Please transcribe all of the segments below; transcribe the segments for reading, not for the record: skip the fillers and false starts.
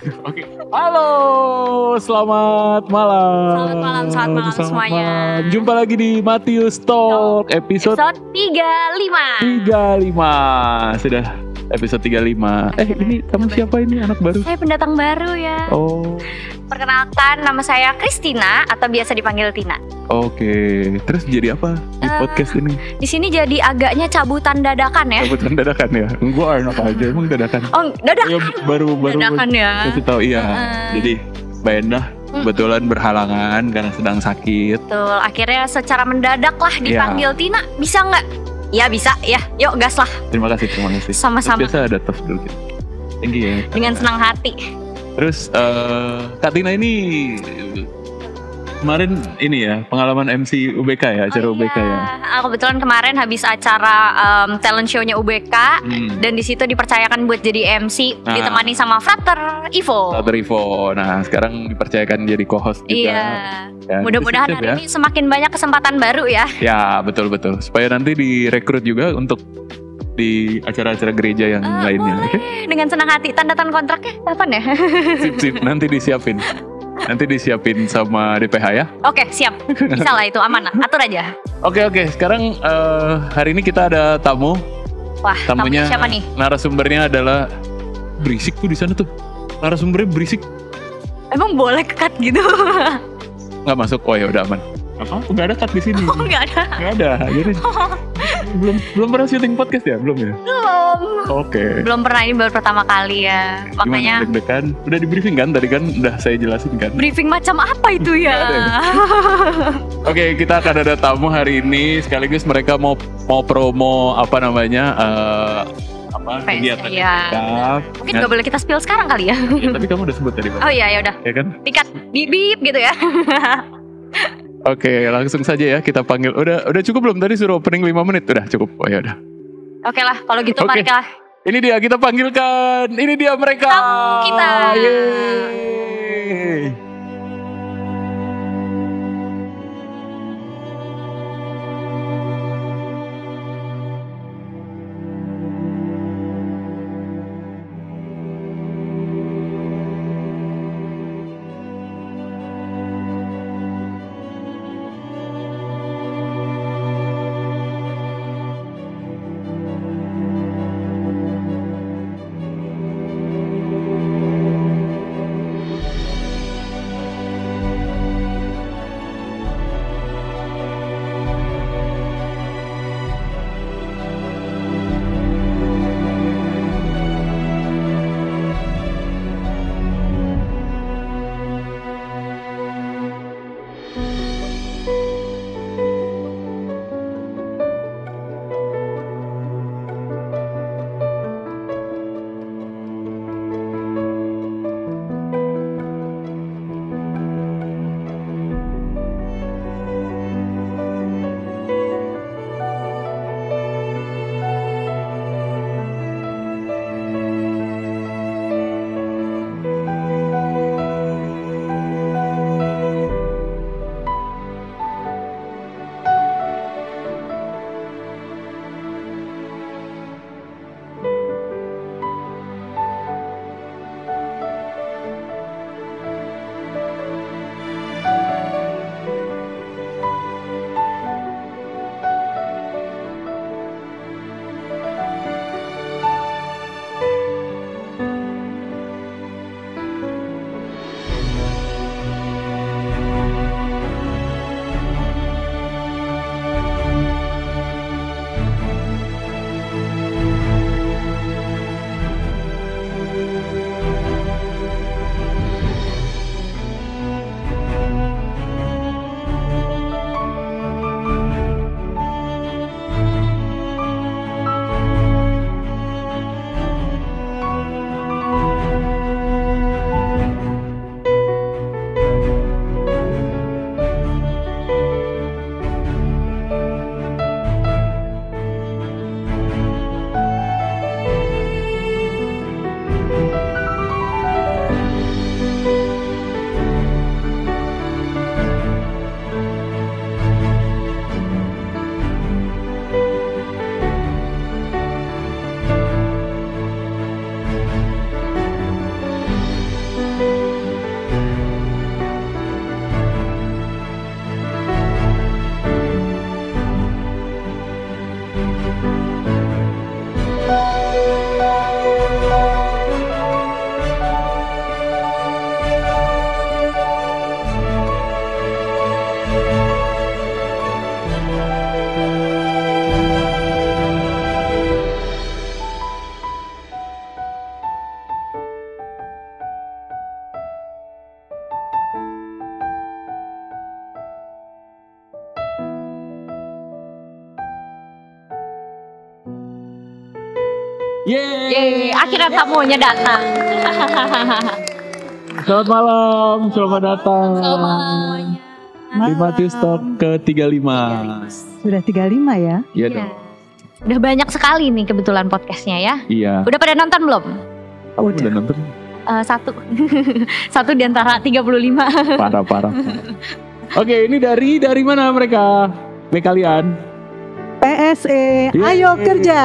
Oke. Halo, selamat malam. Selamat malam semuanya. Jumpa lagi di Matius Talk episode 35. Sudah episode 35. Ini kamu siapa ini, anak baru? Saya pendatang baru ya. Oh. Perkenalkan, nama saya Christina atau biasa dipanggil Tina. Oke. Terus jadi apa di podcast ini? Di sini jadi agaknya cabutan dadakan ya. Cabutan dadakan ya? Gua enak aja, emang dadakan. Oh, dadakan. Ya, baru dadakan ya. Kasih tahu iya. Jadi Mbak Endah kebetulan berhalangan karena sedang sakit. Betul, akhirnya secara mendadak lah dipanggil Tina. Bisa nggak? Ya bisa ya, yuk gas lah. Terima kasih. Sama-sama. Biasa ada tos dulu gitu. Thank you ya. Dengan senang hati. Terus Kak Tina ini kemarin ini ya pengalaman MC UBK ya, acara UBK ya. Kebetulan kemarin habis acara talent show-nya UBK dan di situ dipercayakan buat jadi MC ditemani sama Frater Ivo. Nah, sekarang dipercayakan jadi co-host juga. Iya. Ya, mudah-mudahan hari ini semakin banyak kesempatan baru ya. Ya, betul. Supaya nanti direkrut juga untuk di acara-acara gereja yang lainnya. Boleh. Okay? Dengan senang hati. Tanda tangan kontraknya kapan ya? Sip. Nanti disiapin sama DPH ya. Oke, siap. Bisa lah itu, aman lah. Atur aja. Oke. Sekarang hari ini kita ada tamu. Wah, tamunya siapa nih? Narasumbernya adalah berisik tuh di sana tuh. Narasumbernya berisik. Emang boleh kekat gitu? Nggak masuk. Oh ya udah aman. Apa? Nggak ada cut di sini. Oh, nggak ada. Jadi belum pernah syuting podcast ya? Belum ya? Belum. Oke. Belum pernah, ini baru pertama kali ya. Makanya deg-degan. Udah di briefing kan? Tadi kan udah saya jelasin kan? Briefing macam apa itu ya? Oke, kita akan ada tamu hari ini. Sekaligus mereka mau promo apa namanya? Kegiatan ya. Mungkin nggak boleh kita spill sekarang kali ya. Tapi kamu udah sebut tadi, Pak. Oh iya, ya udah. Ya kan? Tiket bip gitu ya. Oke, langsung saja ya kita panggil. Udah cukup belum tadi suruh opening 5 menit? Udah cukup. Oh ya udah. Oke lah, kalau gitu mari lah. Ini dia kita panggilkan. Ini dia mereka. Tamu kita. Yeay. Yeay, akhirnya tamunya datang. Selamat malam, selamat datang. Selamat Di Matius Talk ke-35. Sudah 35 ya? Iya dong. Udah banyak sekali nih kebetulan podcastnya ya. Iya. Udah pada nonton belum? Udah nonton? Satu. Satu di antara 35. Parah. Oke, ini dari mana mereka? Kalian? PSE, Yeay. ayo kerja.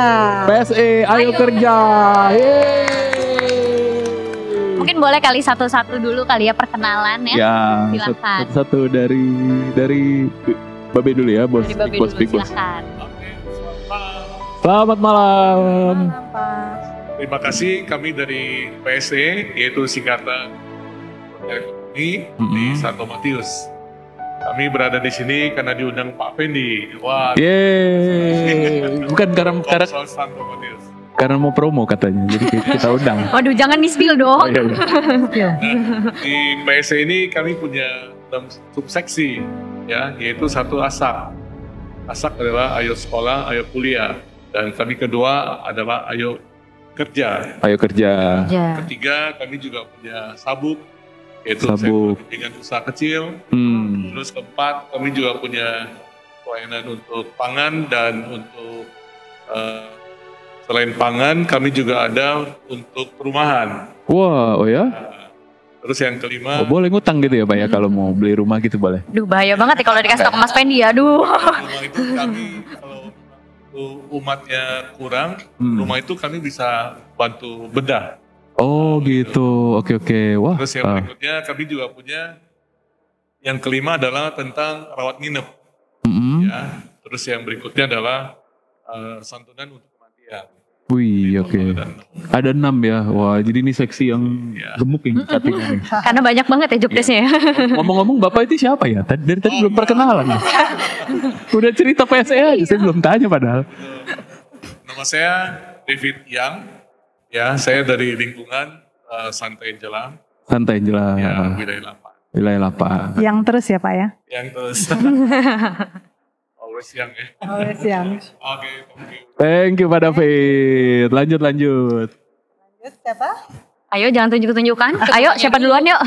PSE, ayo kerja. Yeay. Mungkin boleh kali satu-satu dulu kali ya perkenalan ya. Ya, Silakan. satu dari Babe dulu ya, bos. Dari Babe Big Boss, dulu, Big Boss. silakan. Selamat malam. Terima kasih kami dari PSE, yaitu singkatan Ekonomi di Santo Matius. Kami berada di sini karena diundang Pak Fendi. Wah, Yeay. Bukan karena Santo Matius. karena mau promo katanya, jadi kita undang. Waduh, jangan di-spill Oh, dong. iya. Di PSE ini kami punya 6 subseksi, ya, yaitu satu ASAK. ASAK adalah ayo sekolah, ayo kuliah. Dan kami kedua adalah ayo kerja. Ayo kerja. Ya. Ketiga, kami juga punya sabuk, yaitu Sabuk. dengan usaha kecil. Terus keempat, kami juga punya pelayanan untuk pangan dan untuk selain pangan, kami juga ada untuk perumahan. Wah, oh ya? Terus yang kelima, Oh, boleh ngutang gitu ya Pak ya kalau mau beli rumah gitu boleh? Duh, bahaya banget ya kalau dikasih tau ke Mas Fendi. Aduh. rumah itu kami kalau umatnya kurang, rumah itu kami bisa bantu bedah. Oh gitu, oke. Wah. Terus yang berikutnya kami juga punya, yang kelima adalah tentang rawat nginep. Ya. Terus yang berikutnya adalah santunan untuk kematian. Wih, oke. Ada 6 ya. Wah, jadi ini seksi yang gemuk ini cutting-nya nih. Karena banyak banget ya jobdesknya ya. Ngomong-ngomong Bapak itu siapa ya? Dari tadi belum perkenalan. Udah cerita PSE aja, saya belum tanya padahal. Nama saya David Yang. Ya, saya dari lingkungan Santai Jelang. Santai jelas. Ya, wilayah Lapan. Wilayah Lapan. Yang terus ya Pak ya? Yang terus. Always yang ya. Always yang. Oke, thank you. Thank you Pak David. Lanjut. Lanjut siapa? Ayo jangan tunjuk-tunjukkan. Ayo siapa duluan yuk.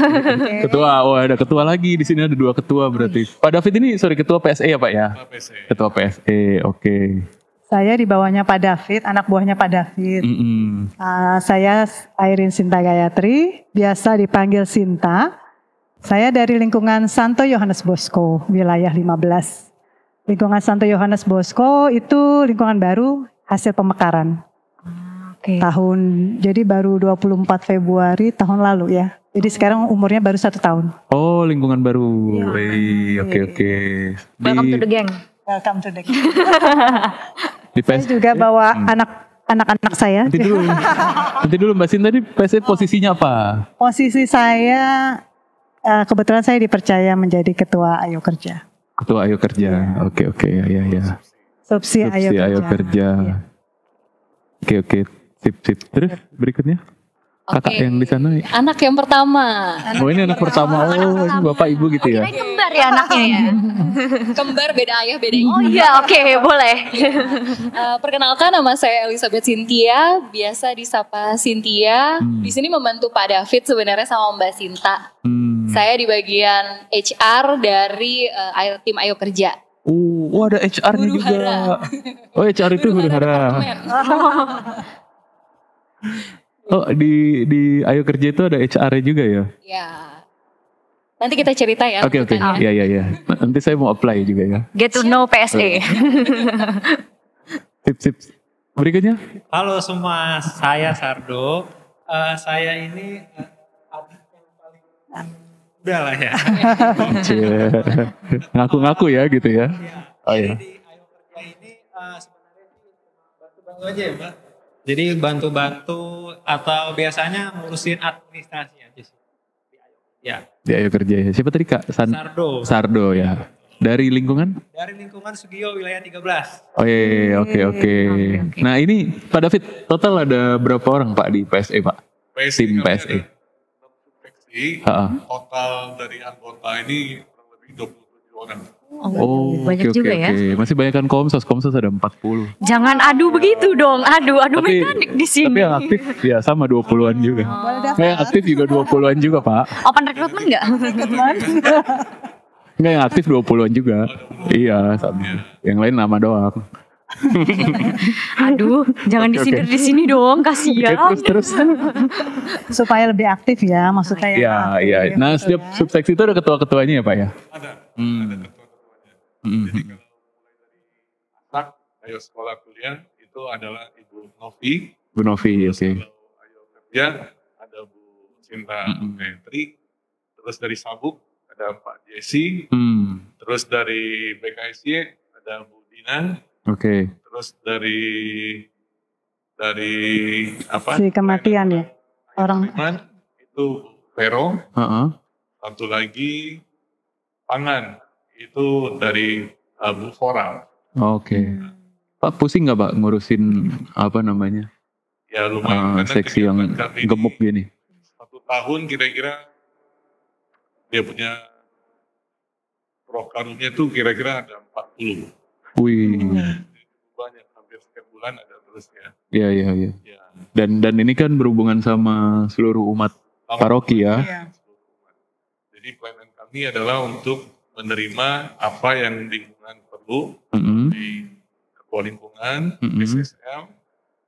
Ketua, ada ketua lagi. Di sini ada 2 ketua berarti. Pak David ini ketua PSE ya Pak ya? PSE. Ketua PSE, oke. Saya di bawahnya Pak David, anak buahnya Pak David. Saya Airin Sinta Gayatri, biasa dipanggil Sinta. Saya dari lingkungan Santo Yohanes Bosco, wilayah 15. Lingkungan Santo Yohanes Bosco itu lingkungan baru hasil pemekaran. Oke. Jadi baru 24 Februari tahun lalu ya. Jadi sekarang umurnya baru 1 tahun. Oh, lingkungan baru. Oke. Welcome to the gang. Welcome to the Di Saya juga bawa anak-anak saya. Nanti dulu Mbak Sinta di PSE posisinya apa? Posisi saya kebetulan saya dipercaya menjadi ketua Ayo Kerja. Ketua Ayo Kerja. Oke. Ya. Subsi Ayo Kerja. Oke. Sip. Terus berikutnya? Kakak yang di sana. Anak yang pertama. Oh, ini anak pertama. Oh, ini Bapak Ibu gitu ya. Kirain kembar ya anaknya ya. Kembar beda ayah beda ibu. Oh iya, oke, boleh. Perkenalkan, nama saya Elizabeth Cynthia, biasa disapa Cynthia. Di sini membantu Pak David sebenarnya sama Mbak Sinta. Saya di bagian HR dari tim Ayo Kerja. Oh, ada HR-nya Huru juga. hara. Oh, HR itu huru hara. Oh, di Ayo Kerja itu ada HR-nya juga ya? Ya. Nanti kita cerita ya. Oke. Iya. Nanti saya mau apply juga ya. Get to know PSE. Sip. Berikutnya? Halo semua, saya Sardo. Saya ini adik yang paling udah lah ya. Ngaku-ngaku ya gitu ya. Oh iya. Jadi di Ayo Kerja ini sebenarnya bantu-bantu aja ya Mbak. Jadi bantu-bantu atau biasanya ngurusin administrasi aja sih. Ya. Di Ayo Kerja ya. Siapa tadi Kak? Sardo ya. Dari lingkungan? Dari lingkungan Sugio wilayah 13. Oh iya, oke. Nah ini Pak David, total ada berapa orang Pak di PSE Pak? Tim PSE. Total dari anggota ini kurang lebih 27 orang. Oh, banyak juga ya. Masih banyak kan Komsos ada 40. Jangan adu begitu dong. Adu mekanik di sini. Tapi yang aktif ya sama 20-an juga. Yang aktif juga 20-an juga, Pak. Open recruitment enggak? Enggak, yang aktif 20-an juga. Iya, sama. Yang lain nama doang. Aduh, jangan disindir di sini dong, kasihan. Terus. Supaya lebih aktif ya, maksudnya yang Iya. aktif. Nah, setiap subseksi itu ada ketua-ketuanya ya, Pak ya? Ada ketua-ketuanya. Jadi kalau mulai dari anak, ayo sekolah kuliah, itu adalah Ibu Novi. Bu Novi, oke. Kalau ayo kerja, ada Bu Sinta Gayatri. Terus dari Sabuk, ada Pak Jesse. Terus dari BKSY, ada Bu Dina. Oke. Terus dari apa? Si kematian ya, orang. Itu Vero. Satu lagi pangan itu dari Bu Fora. Oke. Pak pusing nggak Pak ngurusin apa namanya? Ya lumayan. Seksi yang gemuk gini. 1 tahun kira-kira dia punya prokarumnya tuh kira-kira ada 40. Wih. Banyak, hampir setiap bulan ada terus ya. Iya. Dan ini kan berhubungan sama seluruh umat paroki ya. Iya. Jadi pelayanan kami adalah untuk menerima apa yang lingkungan perlu di ketua lingkungan, SSL.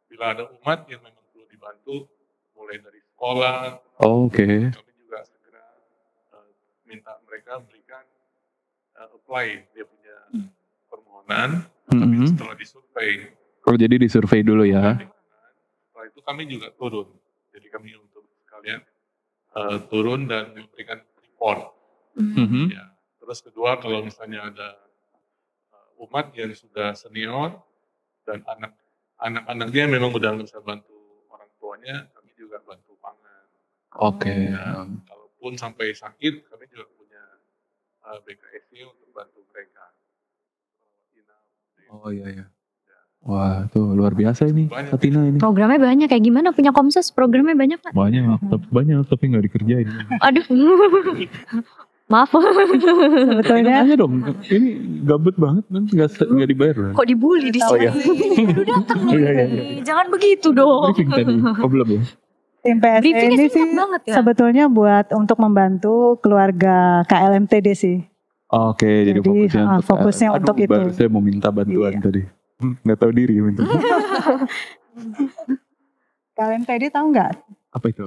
Bila ada umat yang memang perlu dibantu, mulai dari sekolah. Oke. Kami juga segera minta mereka berikan apply dia punya permohonan, tapi setelah disurvei. Oh jadi disurvei dulu ya? Setelah itu kami juga turun. Jadi kami untuk sekalian turun dan memberikan report. Ya. Terus kedua kalau misalnya ada umat yang sudah senior dan anak-anaknya memang udah nggak bisa bantu orang tuanya, kami juga bantu pangan. Oke. Ya, kalaupun sampai sakit, kami juga punya BKSY untuk bantu mereka. Oh iya. Wah tuh luar biasa ini Satina ini. Programnya banyak, kayak gimana punya Komsos? Programnya banyak Pak? Banyak tapi nggak dikerjain. Aduh. Maaf. Sebetulnya Tanya dong, ini gabut banget kan nggak dibayar. Kok dibully di sini? Udah datang loh. Iya. Jangan begitu dong. Briefing tadi, belum ya? tim PSE Briefingnya ini singkat sih banget ya? sebetulnya buat untuk membantu keluarga KLMTD sih. Oke, jadi fokusnya untuk itu. Baru saya mau minta bantuan tadi. Nggak tahu diri minta. KLMTD tahu nggak? Apa itu?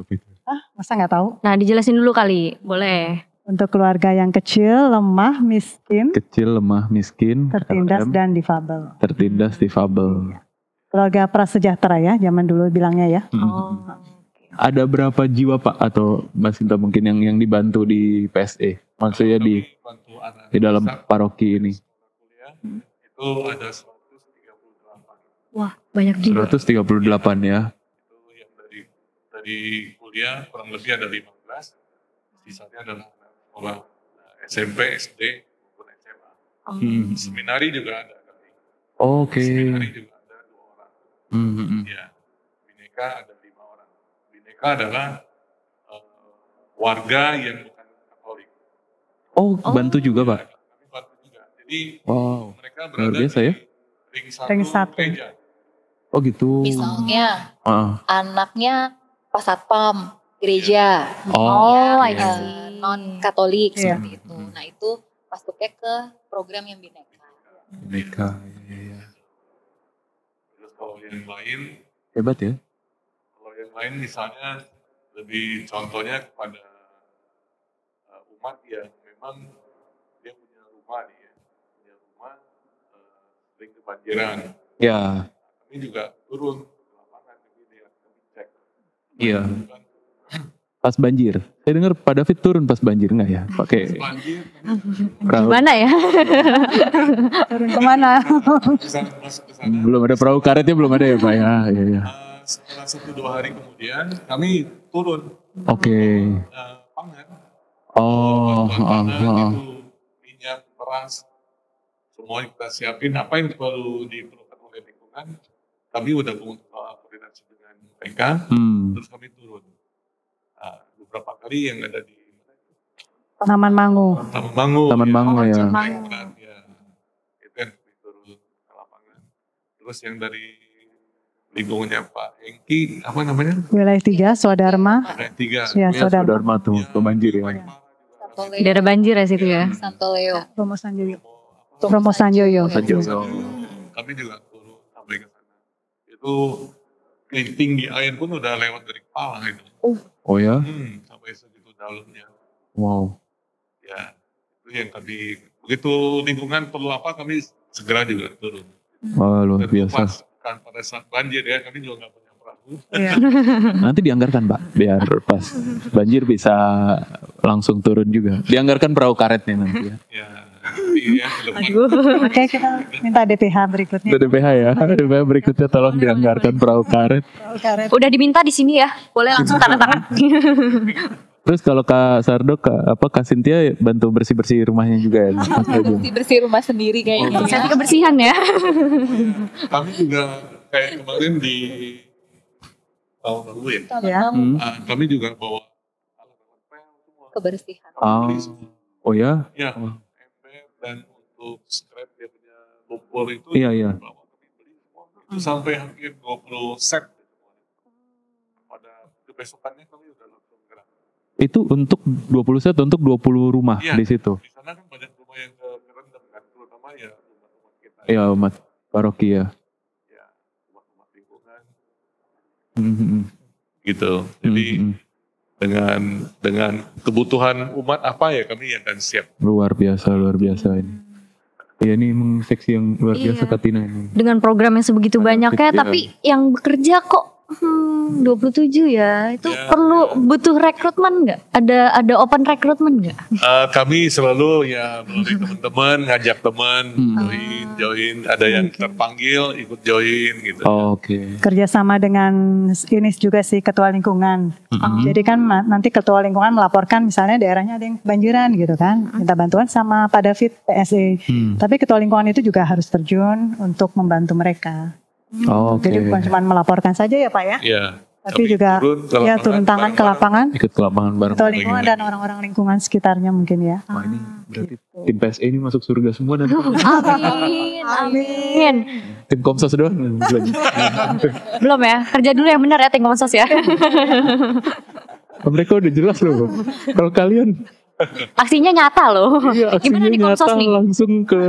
Masa nggak tahu? Nah dijelasin dulu kali, boleh. Untuk keluarga yang kecil, lemah, miskin, tertindas dan difabel. Difabel. Keluarga prasejahtera ya, zaman dulu bilangnya ya. Ada berapa jiwa Pak atau Mbak Sinta mungkin yang dibantu di PSE? Maksudnya di dalam paroki ini? Itu ada 138. Wah banyak jiwa. 138 ya. Itu yang dari kuliah kurang lebih ada 15. Sisanya adalah sekolah SMP, SD maupun SMA. Seminari juga ada. Oke. Seminari juga ada 2 orang. Ya, Bineka ada 5 orang. Bineka adalah warga yang bukan Katolik. Oh, bantu juga Pak? Kami bantu juga. Jadi mereka luar berada biasa di ya? ring 1 gereja. Oh gitu. Misalnya anaknya Pak Satpam gereja, I see. non Katolik seperti itu. Nah itu masuknya ke program yang Bineka. Iya. Terus kalau yang lain, Hebat ya? kalau yang lain misalnya lebih contohnya kepada umat yang memang dia punya rumah sering kebanjiran. Ya. Kami juga turun ke lapangan, kami cek. Iya. Pas banjir. Saya dengar Pak David turun pas banjir enggak ya? Pakai Banjir, perahu. Gimana ya? Turun kemana? bisa masuk ke sana. Belum ada perahu karetnya belum ada ya Pak ya? Iya. Setelah 1-2 hari kemudian kami turun Oke. pangan. Oh. Itu minyak, beras, semua kita siapin. Apa yang perlu diperlukan oleh lingkungan, kami udah koordinasi dengan mereka, terus kami turun. Beberapa kali yang ada di Taman Mangu. Taman Mangu ya. Ya. Itu yang turun ke lapangan. Terus yang dari lingkungannya Pak Hengki, apa namanya? Wilayah 3, Swadharma. Wilayah 3. Ya, Swadharma. Dharma tuh, banjir ya. Daerah banjir ya situ ya. Santoleo. Romo Sanjoyo. Romo Sanjoyo. Kami juga turun sampai ke sana. Itu tinggi air pun udah lewat dari kepala itu. Oh ya? Sampai segitu dalamnya. Wow. Ya, itu yang kami, begitu lingkungan perlu apa, kami segera juga turun. Wah, luar biasa. Kan pada saat banjir ya, kami juga nggak punya perahu. Iya. Nanti dianggarkan Pak, biar pas banjir bisa langsung turun juga. Dianggarkan perahu karetnya nanti ya. Ya, iya, ke depan. Oke, kita minta DPH berikutnya. DPH ya, DPH berikutnya tolong dianggarkan perahu karet. Karet. Udah diminta di sini ya. Boleh langsung tanda tangan. Terus kalau Kak Sardo, Kak Cynthia bantu bersih-bersih rumahnya juga ya? Bersih rumah sendiri kayaknya. Inisiatif kebersihan ya. Kami juga kayak kemarin di tahun lalu ya, Ya. kami juga bawa alat-alat pel semua. Kebersihan. Oh ya? Ya, ember dan untuk scrap dia punya lumpur itu. Iya. Bawa kami beli semua. Itu sampai hampir 20 set. Pada kebesokannya kami udah langsung gerak. Itu untuk 20 set untuk 20 rumah Iya, di situ. Di sana kan banyak rumah yang kerendam kan, terutama ya rumah-rumah kita. Ya umat paroki ya. Ya, rumah-rumah lingkungan. Gitu. Jadi dengan kebutuhan umat apa ya kami akan siap. Luar biasa ini. Iya ini emang seksi yang luar biasa Katina ini. Dengan program yang sebegitu banyaknya, iya. tapi yang bekerja kok 27 ya. Itu Ya. butuh rekrutmen nggak? Ada open rekrutmen nggak? Kami selalu ya melalui teman-teman ngajak teman join, ada yang terpanggil ikut join gitu. Oh, Oke. Kerjasama dengan ini juga sih ketua lingkungan. Jadi kan nanti ketua lingkungan melaporkan misalnya daerahnya ada yang kebanjiran gitu kan, minta bantuan sama Pak David PSE. Tapi ketua lingkungan itu juga harus terjun untuk membantu mereka. Oh, Oke. Jadi bukan cuma melaporkan saja ya Pak ya, Iya. tapi Kami juga turun tangan ke lapangan. Ikut ke lapangan bareng. Ketua lingkungan dan orang-orang lingkungan sekitarnya mungkin ya. Wah ini berarti tim PSE ini masuk surga semua nanti. Amin. Tim Komsos doang. Belum ya, kerja dulu yang benar ya tim Komsos ya. Mereka udah jelas loh. Kalau kalian Aksinya nyata loh. iya, Gimana aksinya di Komsos nyata nih? langsung ke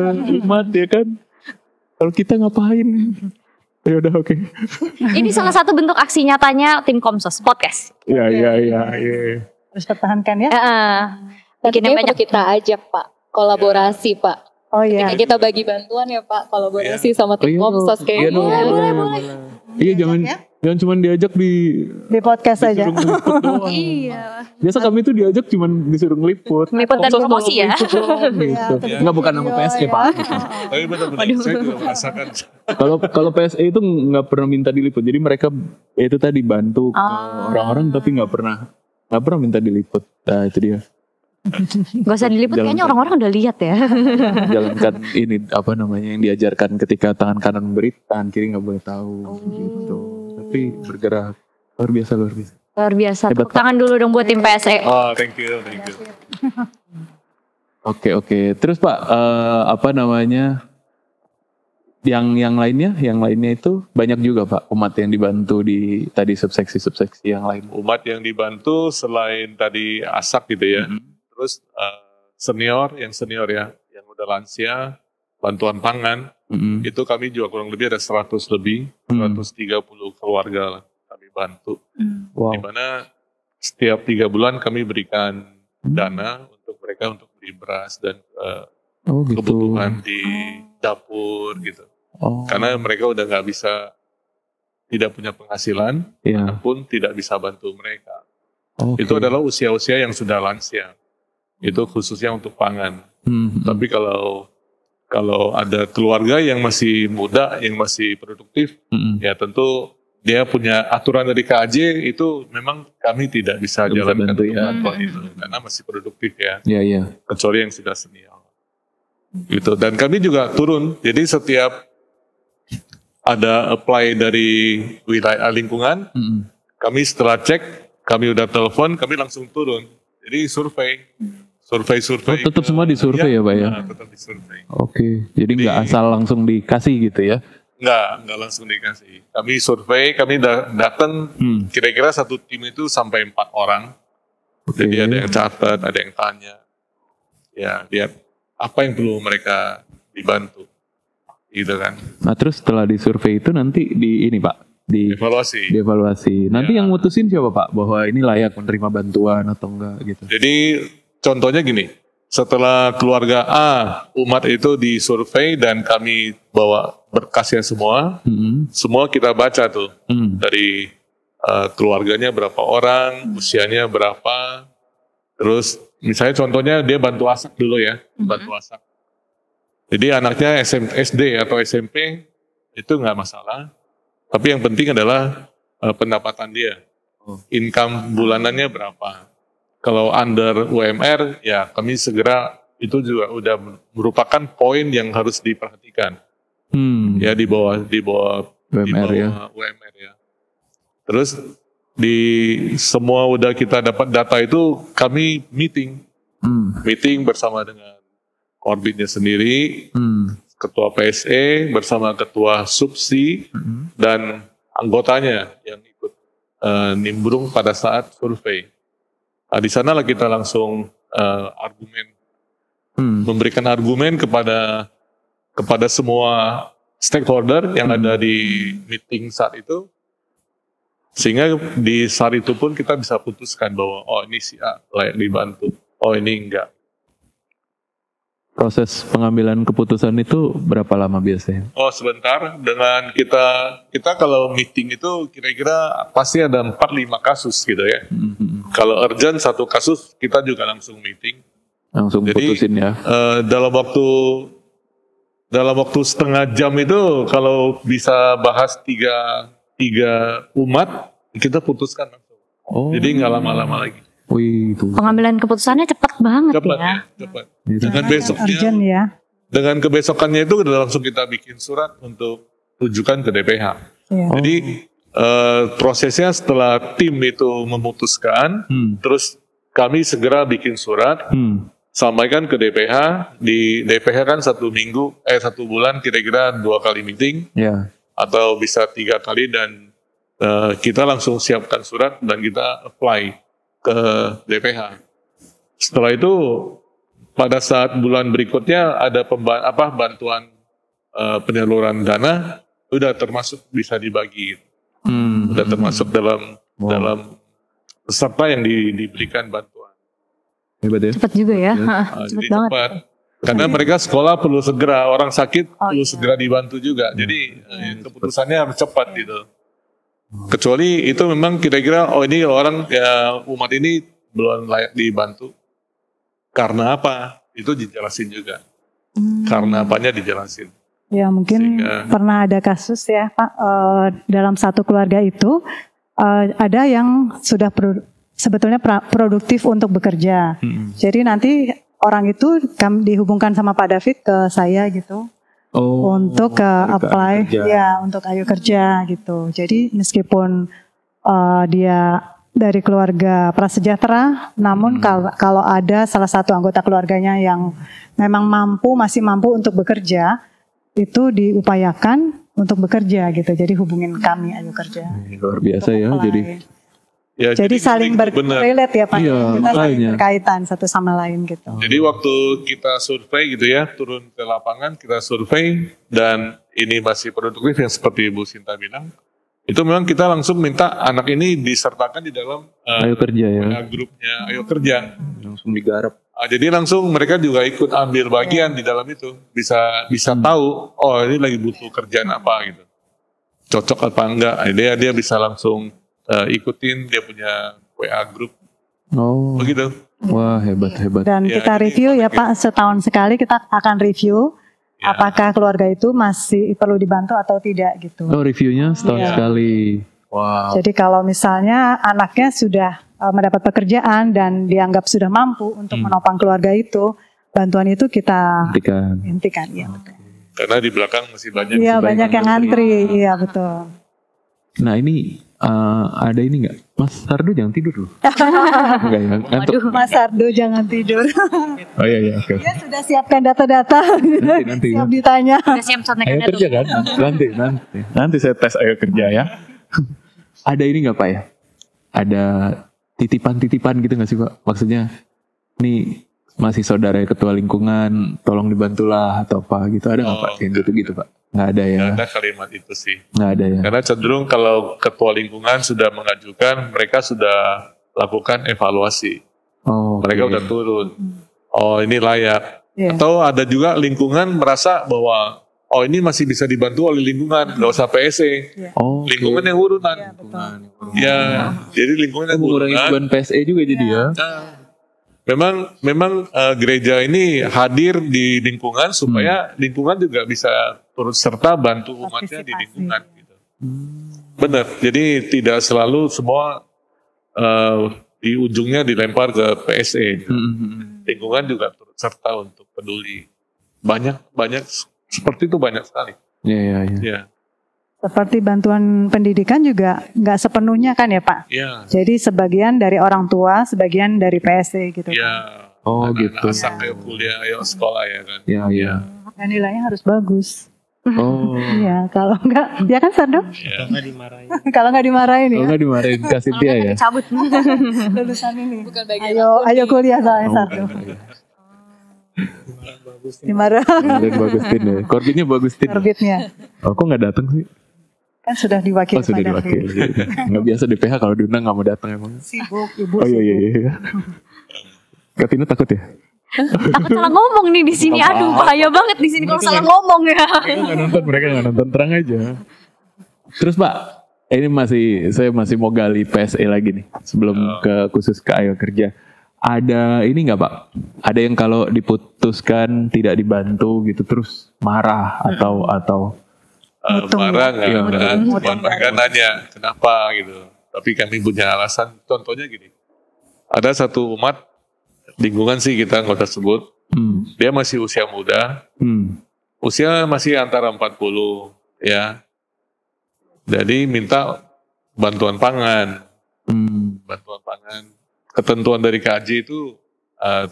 umat ya kan. Kalau kita ngapain? Ya udah oke. Ini salah satu bentuk aksi nyatanya tim Komsos podcast. Iya. Harus pertahankan ya. Bikin yang banyak. Kita ajak Pak, kolaborasi Pak. Oh iya. Ketika kita bagi bantuan ya Pak, kolaborasi sama tim Komsos Iya kayaknya. dong, boleh. Iya jangan cuma diajak di Podcast saja. disuruh ngeliput doang. Iya. Biasa kami tuh diajak cuma disuruh ngeliput. Ngeliput dan Komsos promosi mau ya. ngeliput doang, gitu. Enggak bukan nama PSE Pak. Tapi benar-benar saya juga merasakan. Kalau PSE itu nggak pernah minta diliput. Jadi mereka ya itu tadi bantu ke orang-orang tapi nggak pernah minta diliput. Nah itu dia. Gak usah diliput, kayaknya orang-orang udah lihat ya. Jalankan ini apa namanya yang diajarkan ketika tangan kanan memberi, tangan kiri nggak boleh tahu gitu. Tapi bergerak luar biasa. Luar biasa. Hebat, Tepuk tangan dulu dong buat tim PSE. Oh, thank you. Oke. Terus Pak apa namanya yang lainnya itu banyak juga Pak umat yang dibantu di tadi subseksi yang lain. Umat yang dibantu selain tadi ASAK gitu ya. Terus senior ya, yang udah lansia, bantuan pangan, itu kami juga kurang lebih ada 100 lebih, 130 keluarga lah kami bantu. Wow. Di mana setiap 3 bulan kami berikan dana untuk mereka untuk beli beras dan gitu. kebutuhan di dapur gitu. Karena mereka udah nggak bisa, tidak punya penghasilan, pun tidak bisa bantu mereka. Itu adalah usia-usia yang sudah lansia. Itu khususnya untuk pangan. Tapi kalau ada keluarga yang masih muda, yang masih produktif, ya tentu dia punya aturan dari KAJ itu memang kami tidak bisa jalankan untuk bantuan itu karena masih produktif ya. Iya. Kecuali yang sudah senior. Gitu. Dan kami juga turun. Jadi setiap ada apply dari wilayah lingkungan, survei. tetap semua disurvei ya Pak ya? Tetap disurvei. Oke, jadi nggak asal langsung dikasih gitu ya? Nggak langsung dikasih. Kami survei, kami datang kira-kira satu tim itu sampai 4 orang. Jadi ada yang catat, ada yang tanya. Ya, lihat apa yang perlu mereka dibantu. Gitu kan. Nah terus setelah disurvei itu nanti ini Pak, dievaluasi. Nanti yang mutusin siapa Pak? Bahwa ini layak menerima bantuan atau enggak gitu. Jadi contohnya gini, setelah keluarga A, umat itu disurvei dan kami bawa berkasnya semua, semua kita baca tuh dari keluarganya berapa orang, usianya berapa, terus misalnya contohnya dia bantu asak dulu ya, bantu asak. Jadi anaknya SD atau SMP itu nggak masalah, tapi yang penting adalah pendapatan dia, income bulanannya berapa. Kalau under UMR, ya kami segera itu juga udah merupakan poin yang harus diperhatikan. Ya di bawah UMR ya. UMR ya. Terus di semua udah kita dapat data itu kami meeting bersama dengan Korbitnya sendiri, ketua PSE bersama ketua subsi dan anggotanya yang ikut nimbrung pada saat survei. Nah, di sanalah kita langsung memberikan argumen kepada semua stakeholder yang ada di meeting saat itu, sehingga di saat itu pun kita bisa putuskan bahwa oh ini si A layak dibantu, oh ini enggak. Proses pengambilan keputusan itu berapa lama biasanya? Oh sebentar, dengan kita kalau meeting itu kira-kira pasti ada 4-5 kasus gitu ya. Kalau urgent 1 kasus kita juga langsung meeting. Langsung putusin ya. Dalam waktu setengah jam itu kalau bisa bahas tiga umat kita putuskan langsung. Jadi nggak lama-lama lagi. Wih, pengambilan keputusannya cepat banget ya. Cepat. Dengan besoknya, urgent ya. Dengan kebesokannya itu langsung kita bikin surat untuk tujukan ke DPH. Jadi prosesnya setelah tim itu memutuskan, terus kami segera bikin surat, sampaikan ke DPH. Di DPH kan 1 bulan kira-kira 2 kali meeting, atau bisa 3 kali, dan kita langsung siapkan surat dan kita apply ke DPH. Setelah itu pada saat bulan berikutnya ada bantuan penyaluran dana, udah termasuk bisa dibagi, udah termasuk dalam peserta yang diberikan bantuan. Hebat ya? Cepat juga ya, cepat banget. Cepat. Karena mereka sekolah perlu segera, orang sakit perlu segera dibantu juga. Jadi keputusannya harus cepat gitu. Kecuali itu memang kira-kira ini orang umat ini belum layak dibantu. Karena apa? Itu dijelasin juga. Karena apanya dijelasin. Ya mungkin pernah ada kasus ya Pak, dalam satu keluarga itu ada yang sudah sebetulnya produktif untuk bekerja. Jadi nanti orang itu dihubungkan sama Pak David ke saya gitu. Untuk apply untuk Ayo Kerja gitu. Jadi meskipun dia dari keluarga prasejahtera, namun kalau ada salah satu anggota keluarganya yang memang masih mampu untuk bekerja, itu diupayakan untuk bekerja gitu. Jadi hubungin kami Ayo Kerja. Luar biasa ya. Jadi saling berrelate ya Pak. Kita saling berkaitan satu sama lain gitu. Jadi waktu kita survei gitu ya, turun ke lapangan kita survei, dan ini masih produktif yang seperti Ibu Sinta bilang, itu memang kita langsung minta anak ini disertakan di dalam Ayo Kerja ya. Grupnya Ayo Kerja. Langsung digarap. Jadi langsung mereka juga ikut ambil bagian di dalam itu, bisa tahu oh ini lagi butuh kerjaan apa gitu, cocok apa enggak. Dia bisa langsung ikutin, dia punya WA group. Begitu. Wah, hebat. Dan kita review ya Pak, setahun sekali kita akan review apakah keluarga itu masih perlu dibantu atau tidak gitu. Reviewnya setahun sekali. Wow. Jadi kalau misalnya anaknya sudah mendapat pekerjaan dan dianggap sudah mampu untuk menopang keluarga itu, bantuan itu kita hentikan. Ya, betul. Karena di belakang masih banyak. Iya, banyak yang antri. Iya, betul. Nah ini Ada ini nggak? Mas Sardo jangan tidur loh. Enggak ya? Ngantuk. Mas Sardo jangan tidur. Oh iya oke. Dia sudah siapkan data-data. Nanti. Siap ditanya. Udah siap contekannya Ayo kerja kan? Nanti saya tes ayo kerja ya. Ada ini nggak Pak ya? Ada titipan-titipan gitu nggak sih Pak? Maksudnya nih masih saudara ketua lingkungan, tolong dibantulah atau apa gitu, ada nggak Pak? Yang gitu Pak? Nggak ada ya? Nggak ada kalimat itu sih. Nggak ada ya? Karena cenderung kalau ketua lingkungan sudah mengajukan, mereka sudah lakukan evaluasi. Oh, Mereka udah turun. Oh ini layak. Iya. Atau ada juga lingkungan merasa bahwa oh ini masih bisa dibantu oleh lingkungan, nggak usah PSE. Oh, Lingkungan yang urunan. Iya, betul. Ya, jadi lingkungan yang mengurangi urunan. beban PSE juga jadi ya? Memang gereja ini hadir di lingkungan supaya lingkungan juga bisa turut serta bantu umatnya di Partisipasi. lingkungan. Gitu. Benar. Jadi tidak selalu semua di ujungnya dilempar ke PSE. Gitu. Lingkungan juga turut serta untuk peduli. Banyak seperti itu banyak sekali. Iya. Ya, Seperti bantuan pendidikan juga nggak sepenuhnya kan ya Pak? ya, Jadi sebagian dari orang tua, sebagian dari PSE gitu. ya. Oh Anak-anak gitu. Asak ayo kuliah, ayo sekolah ya kan. Iya. Dan nilainya harus bagus. Oh. Iya, kalau nggak, ya kan Sardo? Ya. Nggak dimarahin. Kalau nggak dimarahin Kalau ya. nggak dimarahin kasih dia ya? Cabut. Lulusan ini. Bukan bagian Ayo kuliah soalnya Sardo. Dimarahin Dan bagustin ya. Korbinnya bagustin. orbitnya. Oh, kok nggak datang sih? Kan sudah diwakili Oh sudah pada diwakil. Nggak biasa DPH kalau diundang nggak mau datang emang. Sibuk, ibu. Oh iya. Kak Tina takut ya? Takut salah ngomong nih di sini. Aduh, bahaya banget di sini kalau salah ngomong ya. Mereka nggak nonton, terang aja. Terus Pak, ini saya masih mau gali PSE lagi nih sebelum khusus ke Ayo Kerja. Ada ini nggak Pak? Ada yang kalau diputuskan tidak dibantu gitu terus marah atau Marah nggak? Iya, Kan? mutung. Mereka nanya kenapa gitu. Tapi kami punya alasan. Contohnya gini. Ada satu umat lingkungan sih kita nggak usah sebut. Dia masih usia muda. Usia masih antara 40 ya. Jadi minta bantuan pangan. Bantuan pangan. Ketentuan dari KJ itu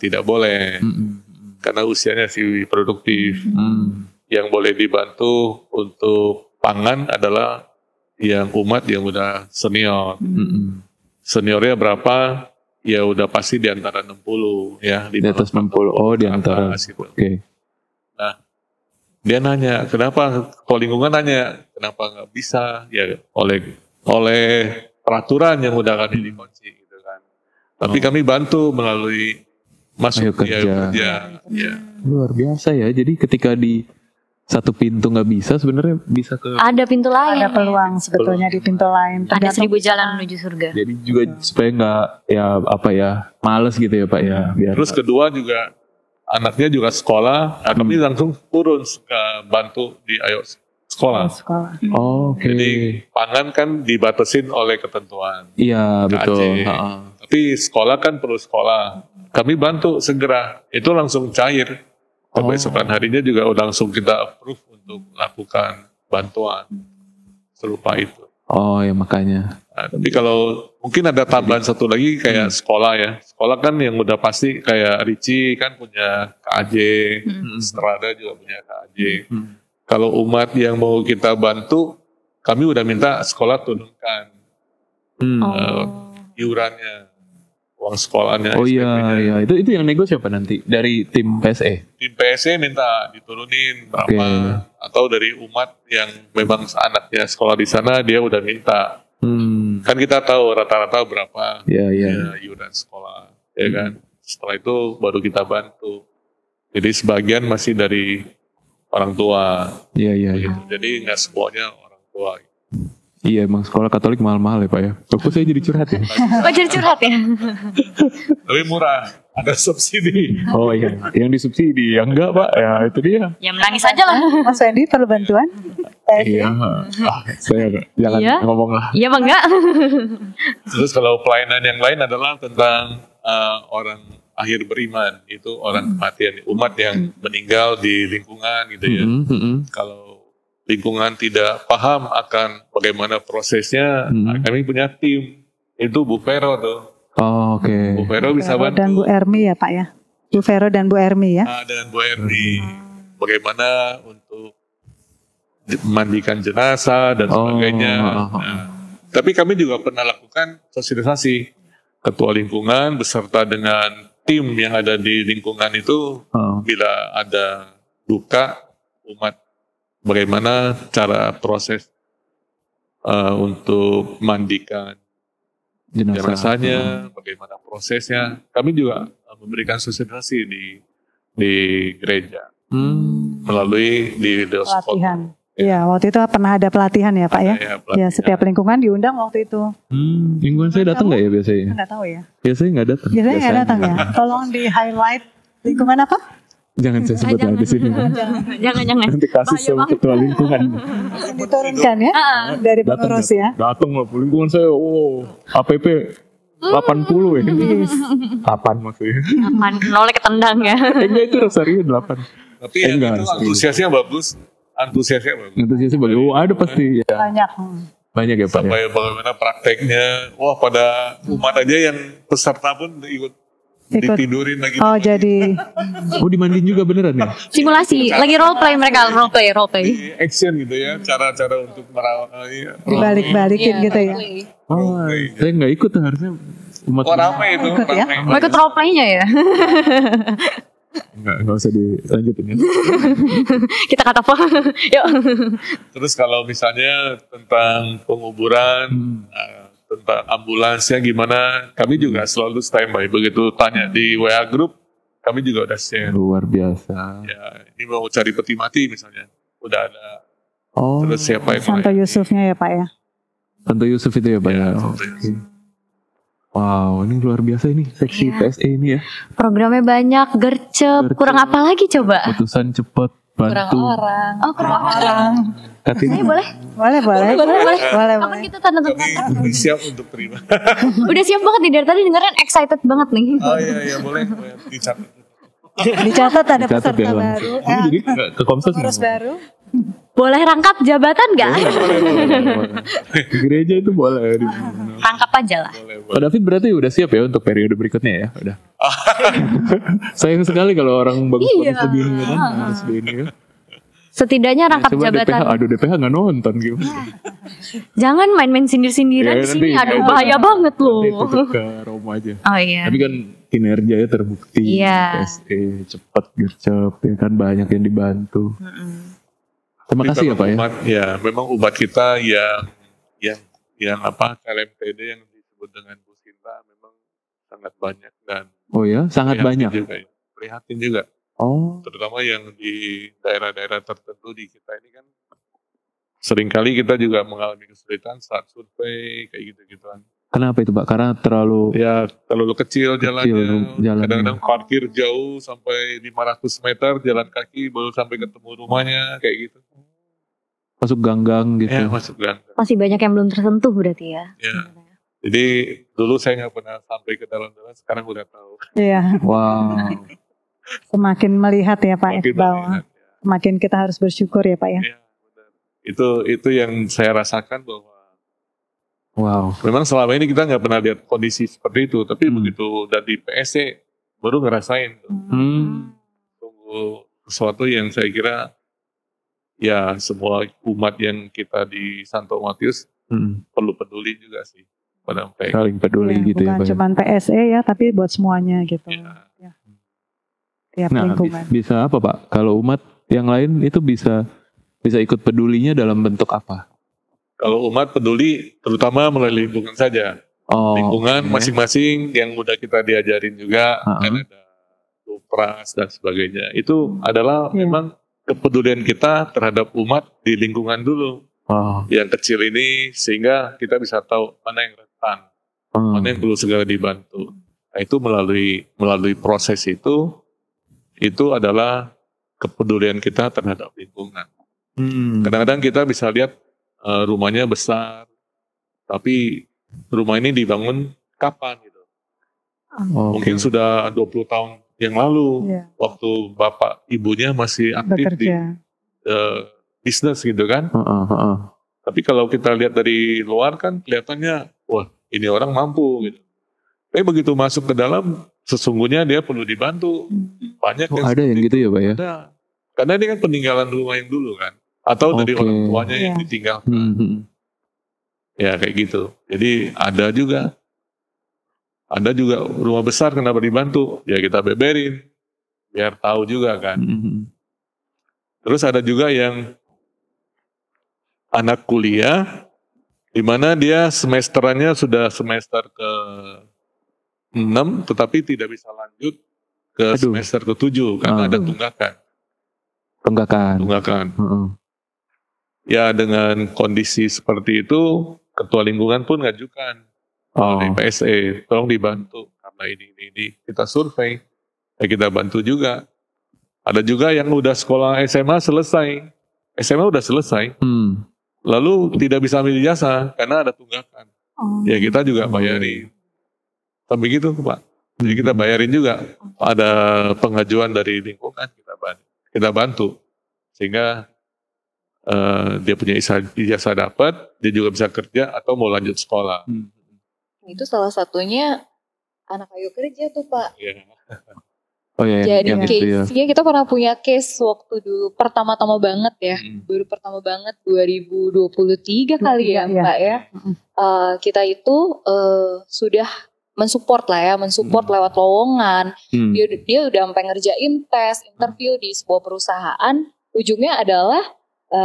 tidak boleh. Karena usianya masih produktif. Yang boleh dibantu untuk pangan adalah yang umat yang udah senior. Seniornya berapa? Ya udah pasti di antara 60 ya. di atas 60. Oh di antara. atas gitu. Oke. Nah, dia nanya, kenapa? Kalau lingkungan nanya, kenapa nggak bisa? Ya oleh peraturan yang udah kami dikunci gitu kan. Tapi kami bantu melalui Ayo masuk di Ayo Kerja. Kerja. Ya. Luar biasa ya. Jadi ketika di satu pintu nggak bisa, sebenarnya bisa ke. Ada pintu lain. Ada peluang sebetulnya di pintu lain. Ada Tergantung 1000 jalan menuju surga. Jadi juga supaya nggak males gitu ya Pak ya. Biar Terus kedua juga anaknya juga sekolah, kami langsung turun ke bantu di Ayo Sekolah. sekolah. Oh, oke. Jadi pangan kan dibatasin oleh ketentuan. Iya betul. KJ. Ha-ha. Tapi sekolah kan perlu sekolah. Kami bantu segera. Itu langsung cair. Keesokan harinya juga langsung kita approve untuk lakukan bantuan serupa itu. Oh ya makanya. Nah, tapi kalau mungkin ada tambahan satu lagi kayak sekolah ya. Sekolah kan yang udah pasti kayak Ricci kan punya KAJ, Strada juga punya KAJ. Kalau umat yang mau kita bantu, kami udah minta sekolah turunkan iurannya, uang sekolahnya. Oh iya SPP-nya. iya itu yang nego siapa nanti dari tim PSE? Tim PSE minta diturunin berapa, atau dari umat yang memang anaknya sekolah di sana dia udah minta. Kan kita tahu rata-rata berapa Iya. ya, iuran sekolah, ya kan. Setelah itu baru kita bantu. Jadi sebagian masih dari orang tua. Iya. Gitu. Jadi nggak semuanya orang tua. Iya emang sekolah Katolik mahal-mahal ya Pak ya. Kok saya jadi curhat ya? Oh jadi curhat ya? Tapi murah, ada subsidi. Oh iya, yang disubsidi, yang enggak Pak, ya itu dia. Ya menangis aja lah. Mas Wendy perlu bantuan? Iya, saya jangan Iya. ngomong lah. Iya bang enggak? Terus kalau pelayanan yang lain adalah tentang orang akhir beriman, itu orang kematian, umat yang meninggal di lingkungan gitu ya. Kalau lingkungan tidak paham akan bagaimana prosesnya, kami punya tim. Itu Bu Vero tuh. Oh, oke. Bu Vero bisa bantu. Dan Bu Ermi ya Pak ya. Bu Vero dan Bu Ermi ya. Dengan Bu Ermi. Bagaimana untuk mandikan jenazah dan sebagainya. Nah, tapi kami juga pernah lakukan sosialisasi. Ketua lingkungan beserta dengan tim yang ada di lingkungan itu, bila ada duka umat, bagaimana cara proses untuk mandikan jenazahnya, bagaimana prosesnya. Kami juga memberikan sosialisasi di gereja melalui di pelatihan. Iya, waktu itu pernah ada pelatihan ya Pak ya. Ya, setiap lingkungan diundang waktu itu. Lingkungan saya datang nggak ya biasanya? Nggak tahu ya. Biasanya nggak datang. Biasanya nggak datang ya. Tolong di highlight lingkungan apa? Jangan saya sebut di sini. Jangan. Nanti kasih sama ketua lingkungan. Diturunkan ya dari pengurus ya. Datang lah lingkungan saya. APP 80 ya. Kapan maksudnya? Aman, nolnya ketendang ya. Enggak, itu Rosario 8. Tapi itu antusiasnya bagus. Antusiasnya bagus. Ada pasti ya. Banyak ya Pak. Sampai bagaimana prakteknya. Wah, pada umat aja yang peserta pun ikut ditidurin lagi. Oh, jadi dimandiin juga beneran ya? Simulasi, lagi role play mereka, role play. Di action gitu ya, cara-cara untuk merawat. dibalik-balikin gitu ya. Saya nggak ikut tuh harusnya. Ramai itu. Ikut ya? Mau ikut role play-nya ya? Nggak usah dilanjutin ya. Kita kata apa? Yuk. Terus kalau misalnya tentang penguburan, tentang ambulansnya gimana, kami juga selalu standby. Begitu tanya di WA group, kami juga udah share. Luar biasa. Ya, ini mau cari peti mati misalnya, udah ada. Terus siapa yang Santo Yusufnya ya Pak ya. Santo Yusuf itu ya Pak ya. Wow, ini luar biasa ini seksi PSE ini ya. Programnya banyak, gercep. Kurang apa lagi coba? Putusan cepat, bantu. Kurang orang. Katanya boleh? Boleh. Kapan kita tanda tangan? kami siap untuk terima. Udah siap banget nih dari tadi dengerin excited banget nih. Oh iya boleh dicatat. Dicatat ada peserta ya, baru. Jadi ke Komsos Pengurus baru. Boleh rangkap jabatan nggak? Di gereja itu boleh. Rangkap aja lah. Pak David berarti udah siap ya untuk periode berikutnya ya? Udah. Sayang sekali kalau orang bagus begini kan harus begini ya. Setidaknya rangkap jabatan. DPH nggak nonton gitu. Jangan main-main sindir-sindiran di sini. Aduh bahaya banget loh. Tutup ke Roma aja. Oh iya. Tapi kan kinerjanya terbukti. Iya. PSE cepat gercep ya kan banyak yang dibantu. Terima kasih ya Pak ya. Ya memang umat kita yang apa KLMTD yang disebut dengan Bu Sinta memang sangat banyak dan sangat banyak. Prihatin juga. Terutama yang di daerah-daerah tertentu di kita ini kan seringkali kita juga mengalami kesulitan saat survei kayak gitu-gituan. Kenapa itu Pak? Karena terlalu kecil jalannya. Kadang-kadang parkir jauh sampai 500 meter jalan kaki baru sampai ketemu rumahnya kayak gitu. Masuk gang-gang gitu. Ya, masuk gang. Masih banyak yang belum tersentuh berarti ya. Ya. Jadi dulu saya nggak pernah sampai ke dalam-dalam, sekarang udah tahu. Iya. Wow. Semakin melihat ya Pak ke bawah. Semakin kita harus bersyukur ya Pak ya. Iya, benar. Itu yang saya rasakan bahwa memang selama ini kita nggak pernah lihat kondisi seperti itu, tapi begitu udah di PSE baru ngerasain tuh. Tunggu sesuatu yang saya kira ya semua umat yang kita di Santo Matius perlu peduli juga sih pada mereka. Saling peduli gitu ya. Bukan cuma PSE ya, tapi buat semuanya gitu. Ya. Tiap lingkungan. Bisa apa Pak? Kalau umat yang lain itu bisa ikut pedulinya dalam bentuk apa? Kalau umat peduli terutama melalui lingkungan saja. Lingkungan masing-masing yang udah kita diajarin juga, kan ada Supras dan sebagainya. Itu adalah memang kepedulian kita terhadap umat di lingkungan dulu. Yang kecil ini sehingga kita bisa tahu mana yang rentan, mana yang perlu segera dibantu. Nah, itu melalui proses itu adalah kepedulian kita terhadap lingkungan. Kadang-kadang kita bisa lihat rumahnya besar, tapi rumah ini dibangun kapan gitu? Mungkin sudah 20 tahun yang lalu, waktu bapak ibunya masih aktif bisnis gitu kan. Tapi kalau kita lihat dari luar kan kelihatannya, wah ini orang mampu gitu. Tapi begitu masuk ke dalam, sesungguhnya dia perlu dibantu. Banyak ada yang gitu ya Pak ya? Ada. Karena ini kan peninggalan rumah yang dulu kan. Atau dari orang tuanya yang ditinggalkan. Ya kayak gitu. Jadi ada juga rumah besar kenapa dibantu? Ya kita beberin. Biar tahu juga kan. Terus ada juga yang anak kuliah, di mana dia semesterannya sudah semester ke-6, tetapi tidak bisa lanjut ke semester ke-7 karena ada tunggakan. Ya dengan kondisi seperti itu, ketua lingkungan pun ngajukan dari PSE, tolong dibantu karena ini kita survei, ya kita bantu juga. Ada juga yang udah sekolah SMA udah selesai. Lalu tidak bisa ambil ijazah karena ada tunggakan. Ya kita juga bayarin. Sampai gitu Pak. Jadi kita bayarin juga. Ada pengajuan dari lingkungan kita bantu. Sehingga dia punya ijazah dapat, dia juga bisa kerja atau mau lanjut sekolah. Itu salah satunya anak Ayo Kerja tuh Pak. Yeah. Jadi case-nya kita pernah punya case waktu dulu pertama-tama banget ya, baru pertama banget 2023 kali ya Mbak ya. Kita itu sudah mensupport lewat lowongan. Dia udah sampai ngerjain tes, interview di sebuah perusahaan. Ujungnya adalah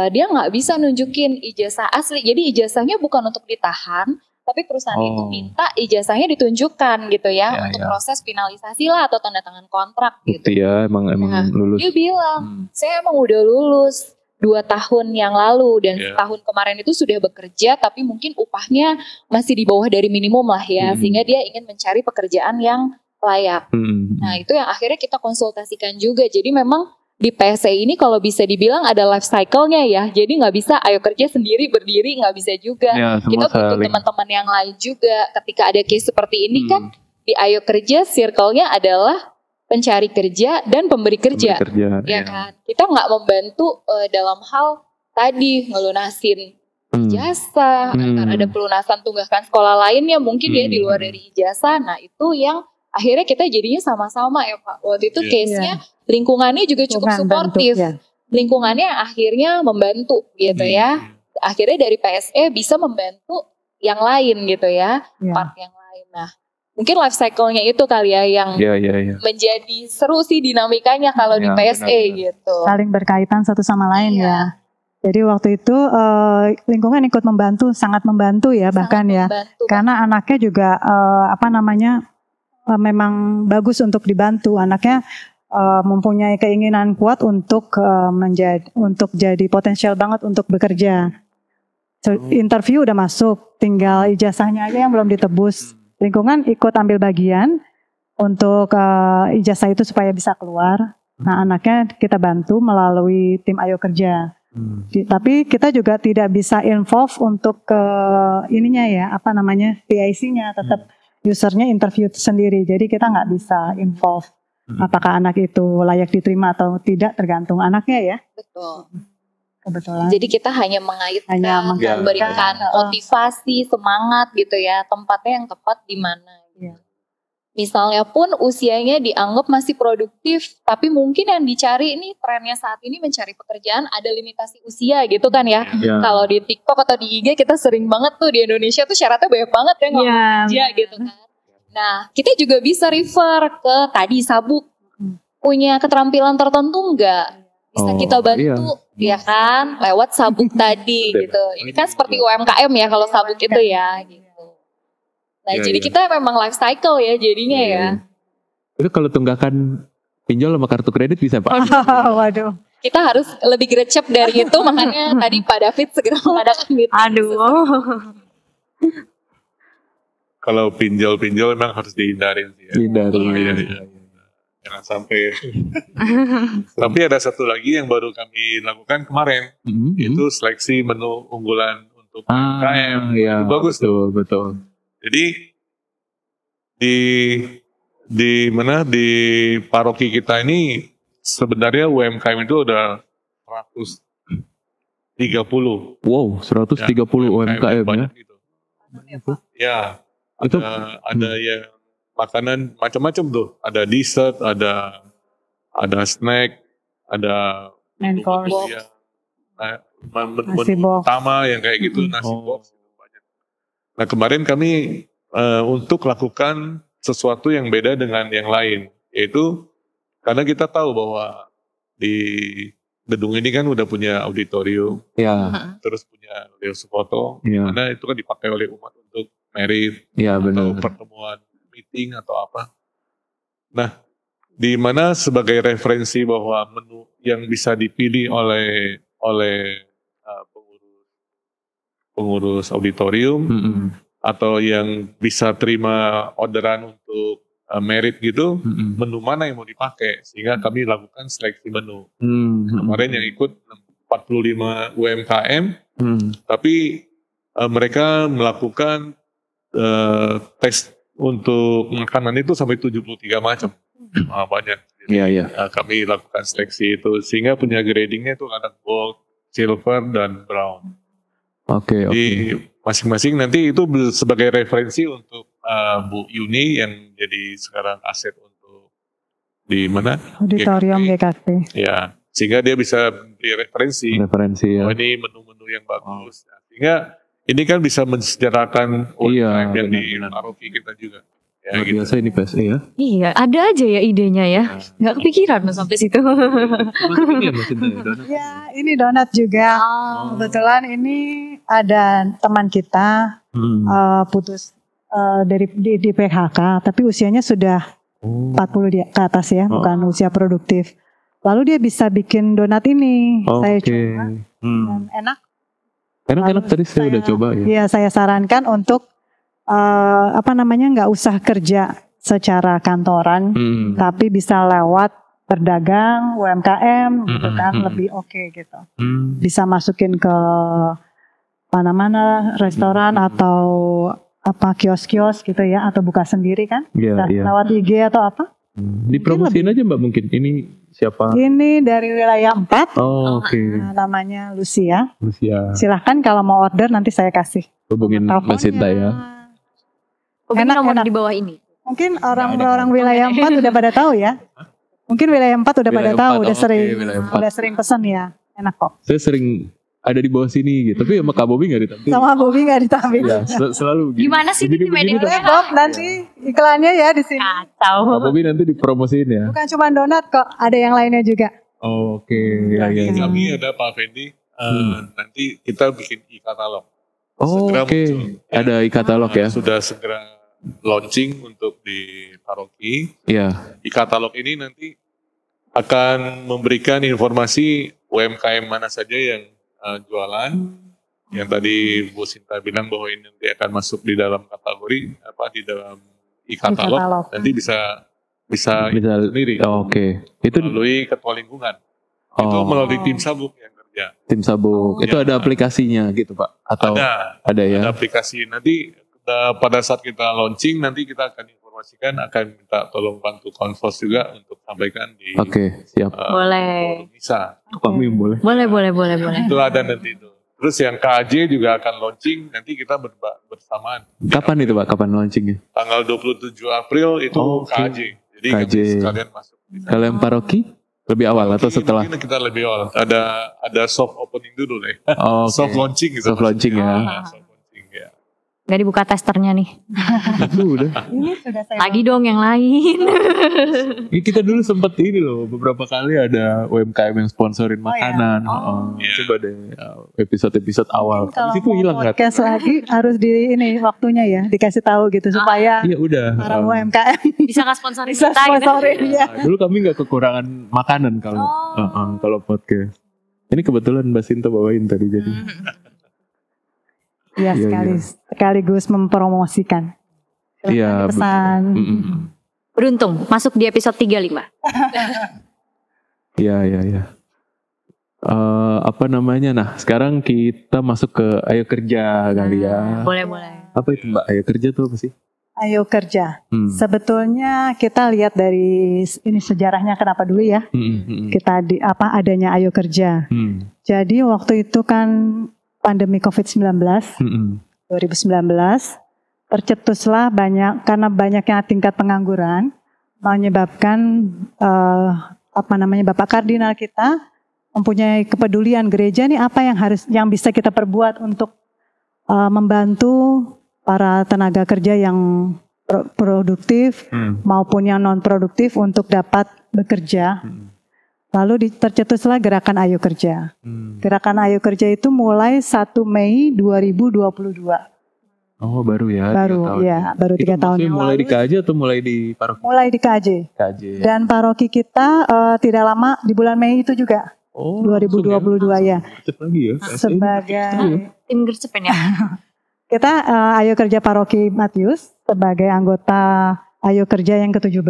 dia nggak bisa nunjukin ijazah asli. Jadi ijazahnya bukan untuk ditahan, tapi perusahaan itu minta ijazahnya ditunjukkan gitu ya untuk proses finalisasi lah atau tanda tangan kontrak gitu. Iya, emang lulus. Dia bilang, saya emang udah lulus 2 tahun yang lalu dan tahun kemarin itu sudah bekerja, tapi mungkin upahnya masih di bawah dari minimum lah ya, sehingga dia ingin mencari pekerjaan yang layak. Nah itu yang akhirnya kita konsultasikan juga. Jadi memang di PSE ini kalau bisa dibilang ada life cycle-nya ya. Jadi nggak bisa Ayo Kerja sendiri berdiri, nggak bisa juga. Ya, kita butuh teman-teman yang lain juga. Ketika ada case seperti ini kan di Ayo Kerja circle-nya adalah pencari kerja dan pemberi kerja. Ya kan. Kita nggak membantu dalam hal tadi ngelunasin ijazah, antara ada pelunasan tunggakan sekolah lainnya mungkin ya di luar dari ijazah. Nah itu yang akhirnya kita jadinya sama-sama ya Pak. Waktu itu case-nya lingkungannya juga cukup suportif. Lingkungannya akhirnya membantu gitu ya. Akhirnya dari PSE bisa membantu yang lain gitu ya. Part yang lain. Nah mungkin life cycle-nya itu kali ya yang menjadi seru sih dinamikanya kalau di PSE gitu. Saling berkaitan satu sama lain ya. Jadi waktu itu lingkungan ikut membantu, sangat membantu ya bahkan membantu, karena anaknya juga memang bagus untuk dibantu. Anaknya mempunyai keinginan kuat untuk jadi potensial banget untuk bekerja. Interview udah masuk, tinggal ijazahnya aja yang belum ditebus. Lingkungan ikut ambil bagian untuk ijazah itu supaya bisa keluar. Nah anaknya kita bantu melalui tim Ayo Kerja. Tapi kita juga tidak bisa involve untuk PIC-nya tetap usernya interview sendiri. Jadi kita nggak bisa involve apakah anak itu layak diterima atau tidak, tergantung anaknya ya. Betul. Kebetulan. Jadi kita hanya mengaitkan, memberikan motivasi, semangat gitu ya, tempatnya yang tepat di mana. Misalnya pun usianya dianggap masih produktif, tapi mungkin yang dicari ini trennya saat ini mencari pekerjaan ada limitasi usia gitu kan ya. Kalau di TikTok atau di IG kita sering banget tuh di Indonesia tuh syaratnya banyak banget ya nggak kerja gitu kan. Nah kita juga bisa refer ke tadi Sabuk, punya keterampilan tertentu nggak? Bisa kita bantu ya kan lewat Sabuk tadi gitu. Ini kan seperti UMKM ya kalau Sabuk itu ya gitu. Nah jadi kita memang life cycle ya jadinya ya. Itu kalau tunggakan pinjol sama kartu kredit bisa Pak? Waduh. Kita harus lebih gercep dari itu, makanya tadi Pak David segera mengadakan meeting. Aduh. Kalau pinjol memang harus dihindarin sih ya. Hindari. Jangan sampai. Tapi ada satu lagi yang baru kami lakukan kemarin, itu seleksi menu unggulan untuk UMKM. Itu bagus tuh. Betul. Jadi di paroki kita ini sebenarnya UMKM itu udah Wow, 130 UMKM ya. banyak gitu. Ya, Itu ada yang makanan macam-macam tuh. Ada dessert, ada snack, ada Main course. menu yang Nasi menu box. utama yang kayak gitu, nasi box itu banyak. Nah kemarin kami untuk lakukan sesuatu yang beda dengan yang lain, yaitu karena kita tahu bahwa di gedung ini kan udah punya auditorium, ya, terus punya Leo Sukoto, ya, karena itu kan dipakai oleh umat untuk merit ya atau benar. pertemuan meeting atau apa. Nah, di mana sebagai referensi bahwa menu yang bisa dipilih oleh pengurus auditorium atau yang bisa terima orderan untuk merit gitu, menu mana yang mau dipakai, sehingga kami lakukan seleksi menu. Kemarin yang ikut 45 UMKM, tapi mereka melakukan tes untuk makanan itu sampai 73 macam. Banyak. Iya, iya. Kami lakukan seleksi itu sehingga punya gradingnya itu ada gold, silver, dan brown. Oke. Di masing-masing nanti itu sebagai referensi untuk Bu Yuni yang jadi sekarang aset untuk di mana? Auditorium GKP. Ya, sehingga dia bisa beri referensi. Ya. Oh, ini menu-menu yang bagus. Nah, sehingga ini kan bisa mensejarahkan UMKM yang di paroki kita juga. Ya, gitu. Biasa ini PSE ya. Iya, ada aja ya idenya ya. Nggak kepikiran mas sampai situ. Ya, ini donat juga. Kebetulan ini ada teman kita putus di PHK, tapi usianya sudah 40 ke atas ya, bukan usia produktif. Lalu dia bisa bikin donat ini. Saya coba, dan enak. Enak tadi saya udah coba ya. Iya, saya sarankan untuk nggak usah kerja secara kantoran, tapi bisa lewat berdagang UMKM gitu kan, lebih oke gitu. Bisa masukin ke mana-mana restoran atau kios-kios gitu ya, atau buka sendiri kan, bisa lewat IG atau apa. Dipromosiin aja Mbak mungkin. Ini siapa? Ini dari wilayah 4. Oke. Namanya Lucia. Lucia. Silahkan kalau mau order nanti saya kasih. Hubungin Mbak Sinta ya. Enak di bawah ini. Mungkin orang wilayah 4 udah pada tahu ya. Mungkin wilayah 4 udah pada tahu, udah sering pesan ya. Enak kok. Saya sering ada di bawah sini gitu, tapi sama Kak Bobi nggak ditampilkan. Sama Bobi nggak ditampilkan. Ya, selalu gitu. Gimana sih di media? Bob nanti iklannya ya di sini. Kacau. Kak Bobi nanti dipromosiin ya. Bukan cuma donat kok, ada yang lainnya juga. Oke. Ya. Kami ada Pak Fendi, nanti kita bikin e-katalog. Oke. Ada e-katalog ya. Sudah segera launching untuk di paroki. Iya. E-katalog ini nanti akan memberikan informasi UMKM mana saja yang jualan. Yang tadi Bu Sinta bilang bahwa ini nanti akan masuk di dalam kategori di dalam e-katalog. Nanti bisa sendiri. Oke. Itu melalui ketua lingkungan. Itu melalui tim sabuk yang kerja. Tim sabuk. Itu ada aplikasinya gitu Pak? Atau ada ya? Ada aplikasi. Nanti pada saat kita launching nanti kita akan informasikan, akan minta tolong bantu konvos juga untuk sampaikan di siap. Boleh. Bisa. Kami boleh. Boleh. Itu ada nanti itu. Terus yang KJ juga akan launching, nanti kita bersamaan. Kapan itu Pak? Kapan launchingnya? Tanggal 27 April itu KJ. Jadi KJ. sekalian masuk. Kalau yang paroki lebih awal atau setelah? Mungkin kita lebih awal. Ada soft opening dulu deh. Soft launching gitu. Soft launching ya. Soft launching ya. Gak dibuka testernya nih. Itu udah. Ini sudah saya Lagi dong yang lain. Kita dulu sempat ini loh, beberapa kali ada UMKM yang sponsorin makanan. Coba deh episode awal. kalau Habis itu hilang kan? podcast lagi harus di ini waktunya ya dikasih tahu gitu supaya Iya udah. para UMKM Bisa gak sponsorin bisa kita gitu. sponsorin ya. Dulu kami nggak kekurangan makanan kalau podcast. Ini kebetulan Mbak Sinta bawain tadi jadi. Iya sekaligus mempromosikan. Iya. Pesan. Beruntung masuk di episode 35. Iya. Apa namanya? Nah, sekarang kita masuk ke Ayo Kerja kali ya. Boleh. Apa itu Mbak? Ayo Kerja tuh apa sih? Ayo Kerja. Sebetulnya kita lihat dari ini sejarahnya kenapa dulu ya. Kita adanya Ayo Kerja. Jadi waktu itu kan pandemi COVID-19 2019 tercetuslah karena banyaknya tingkat pengangguran menyebabkan Bapak Kardinal kita mempunyai kepedulian gereja nih apa yang bisa kita perbuat untuk membantu para tenaga kerja yang produktif maupun yang non produktif untuk dapat bekerja. Lalu tercetuslah gerakan Ayo Kerja. Gerakan Ayo Kerja itu mulai 1 Mei 2022. Oh baru ya? Baru 3 tahun yang mulai lalu. di KJ atau mulai di paroki? Mulai di KJ. Ya. Dan paroki kita tidak lama di bulan Mei itu juga. 2022 ya. Lagi ya. Sebagai Tim Gercepen ya. kita Ayo Kerja Paroki Matius sebagai anggota Ayo Kerja yang ke-17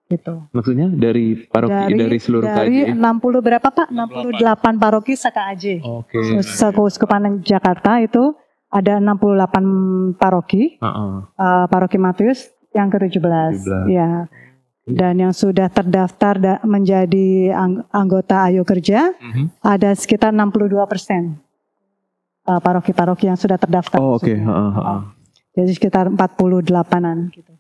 gitu. Maksudnya dari paroki dari seluruh dari KJ? 60 berapa Pak? 68 paroki se-KJ. Oke. Keuskupan Jakarta itu ada 68 paroki. Paroki Matius yang ke-17. Ya. Dan yang sudah terdaftar menjadi anggota Ayo Kerja ada sekitar 62%. Paroki-paroki yang sudah terdaftar. Oh oke. Jadi sekitar 48-an gitu.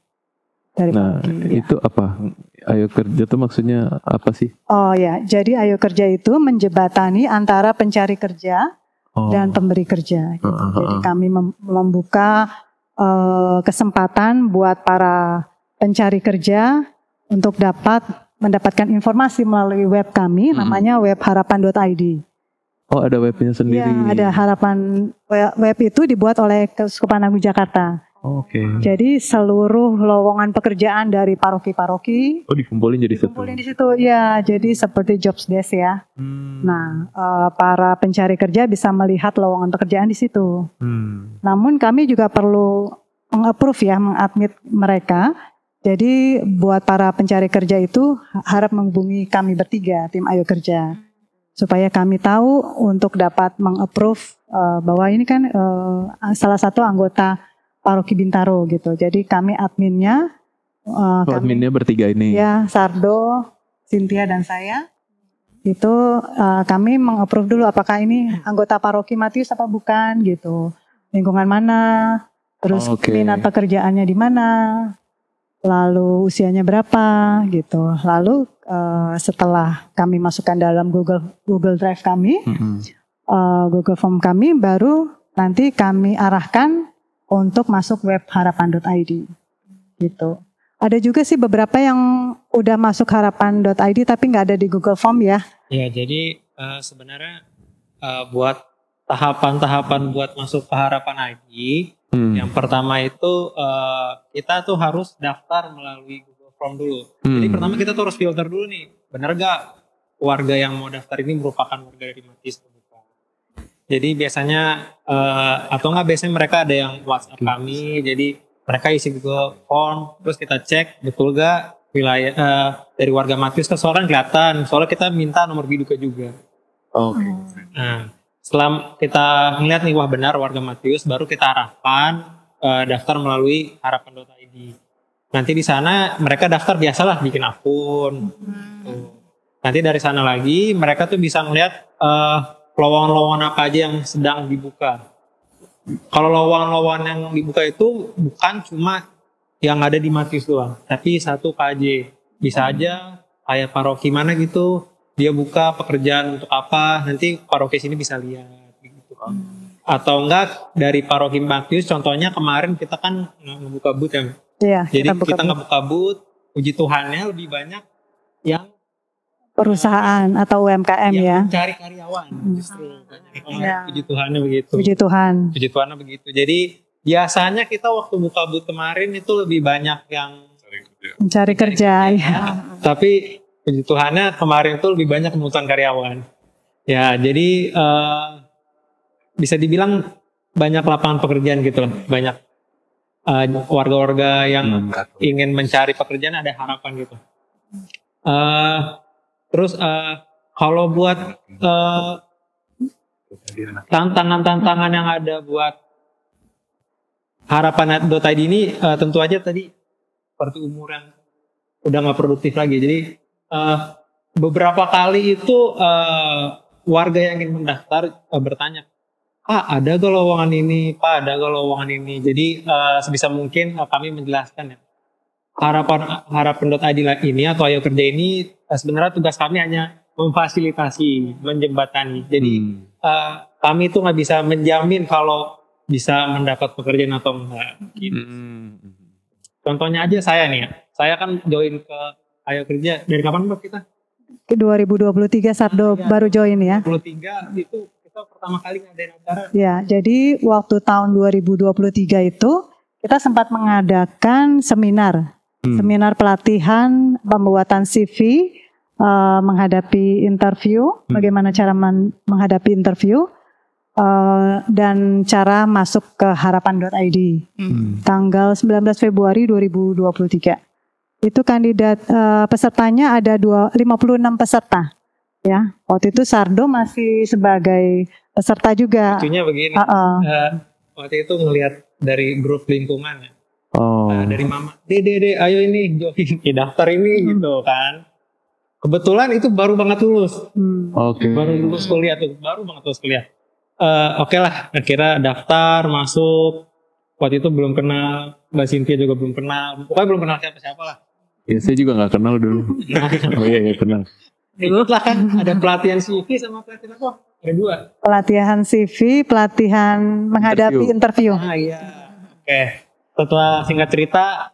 Dari Nah paroki, itu apa? Ayo Kerja itu maksudnya apa sih? Oh ya, jadi Ayo Kerja itu menjembatani antara pencari kerja dan pemberi kerja. Gitu. Jadi kami membuka kesempatan buat para pencari kerja untuk dapat mendapatkan informasi melalui web kami, namanya webharapan.id. Oh ada webnya sendiri? Ya, ada harapan. Web itu dibuat oleh Keuskupan Agung Jakarta. Oke. Jadi seluruh lowongan pekerjaan dari paroki-paroki dikumpulin jadi satu. dikumpulin di situ. Ya, jadi seperti jobs desk ya. Nah, para pencari kerja bisa melihat lowongan pekerjaan di situ. Namun kami juga perlu meng-approve ya, mengadmit mereka. Jadi buat para pencari kerja itu harap menghubungi kami bertiga, tim Ayo Kerja. Supaya kami tahu untuk dapat meng-approve bahwa ini kan salah satu anggota Paroki Bintaro gitu. Jadi kami adminnya. Adminnya bertiga ini? Ya, Sardo, Cynthia dan saya. Itu kami meng-approve dulu apakah ini anggota Paroki Matius apa bukan gitu. Lingkungan mana, terus minat pekerjaannya di mana, lalu usianya berapa gitu. Lalu setelah kami masukkan dalam Google Drive kami, Google Form kami, baru nanti kami arahkan untuk masuk web harapan.id gitu. Ada juga sih beberapa yang udah masuk harapan.id tapi nggak ada di Google Form ya. Ya, jadi sebenarnya buat tahapan-tahapan buat masuk ke harapan ID, yang pertama itu kita tuh harus daftar melalui Google Form dulu. Jadi pertama kita tuh harus filter dulu nih, benar gak warga yang mau daftar ini merupakan warga dari Matius atau bukan. Jadi biasanya atau enggak biasanya mereka ada yang WhatsApp kami, jadi mereka isi Google Form, terus kita cek betul gak wilayah dari warga Matius, soalnya kan kelihatan, soalnya kita minta nomor biduka juga. Oke. Nah, setelah kita ngeliat nih wah benar warga Matius, baru kita arahkan daftar melalui harapan.id. Nanti di sana mereka daftar biasalah bikin akun. Nanti dari sana lagi mereka tuh bisa ngeliat lowongan-lowongan apa aja yang sedang dibuka. Kalau lowongan-lowongan yang dibuka itu bukan cuma yang ada di Matius doang, tapi satu KJ. Bisa aja kayak paroki mana gitu, dia buka pekerjaan untuk apa, nanti paroki sini bisa lihat gitu. Atau enggak dari paroki Matius, contohnya kemarin kita kan ngebuka booth ya. Iya, jadi kita ngebuka booth, puji Tuhannya lebih banyak yang perusahaan atau UMKM ya. Mencari karyawan justru. Puji Tuhannya begitu. Puji Tuhan. Puji Tuhannya begitu. Jadi biasanya kita waktu buka booth kemarin itu lebih banyak yang mencari kerja. Ya. Tapi puji Tuhannya kemarin itu lebih banyak kebutuhan karyawan. Ya, jadi bisa dibilang banyak lapangan pekerjaan gitu loh. Banyak warga-warga yang ingin mencari pekerjaan, ada harapan gitu. Terus kalau buat tantangan-tantangan yang ada buat harapan.id ini tentu aja tadi seperti umur yang udah nggak produktif lagi. Jadi beberapa kali itu warga yang ingin mendaftar bertanya, ada gak lowongan ini, Pak, ada gak lowongan ini. Jadi sebisa mungkin kami menjelaskan ya. Harapan.id ini atau Ayo Kerja ini sebenarnya tugas kami hanya memfasilitasi, menjembatani. Jadi kami itu nggak bisa menjamin kalau bisa mendapat pekerjaan atau enggak. Gitu. Contohnya aja saya nih ya. Saya kan join ke Ayo Kerja dari kapan Mbak kita? 2023 Sardo baru join ya. 2023 itu kita pertama kali ngadain acara. Ya, jadi waktu tahun 2023 itu kita sempat mengadakan seminar. Seminar pelatihan pembuatan CV, menghadapi interview, bagaimana cara menghadapi interview, dan cara masuk ke harapan.id. Tanggal 19 Februari 2023. Itu kandidat pesertanya ada 56 peserta. Ya, waktu itu Sardo masih sebagai peserta juga. Lucunya begini, waktu itu ngelihat dari grup lingkungan ya. Dari mama, dede ayo ini join, daftar ini gitu kan. Kebetulan itu baru banget lulus. Baru lulus kuliah tuh, baru banget lulus kuliah. Oke lah, akhirnya daftar, masuk. Waktu itu belum kenal, Mbak Cynthia juga belum kenal. Pokoknya belum kenal siapa-siapa lah. Ya saya juga gak kenal dulu. Oh iya kenal. Dulu lah kan ada pelatihan CV sama pelatihan apa? Ada 2. Pelatihan CV, pelatihan menghadapi interview. Iya. Oke. Setelah singkat cerita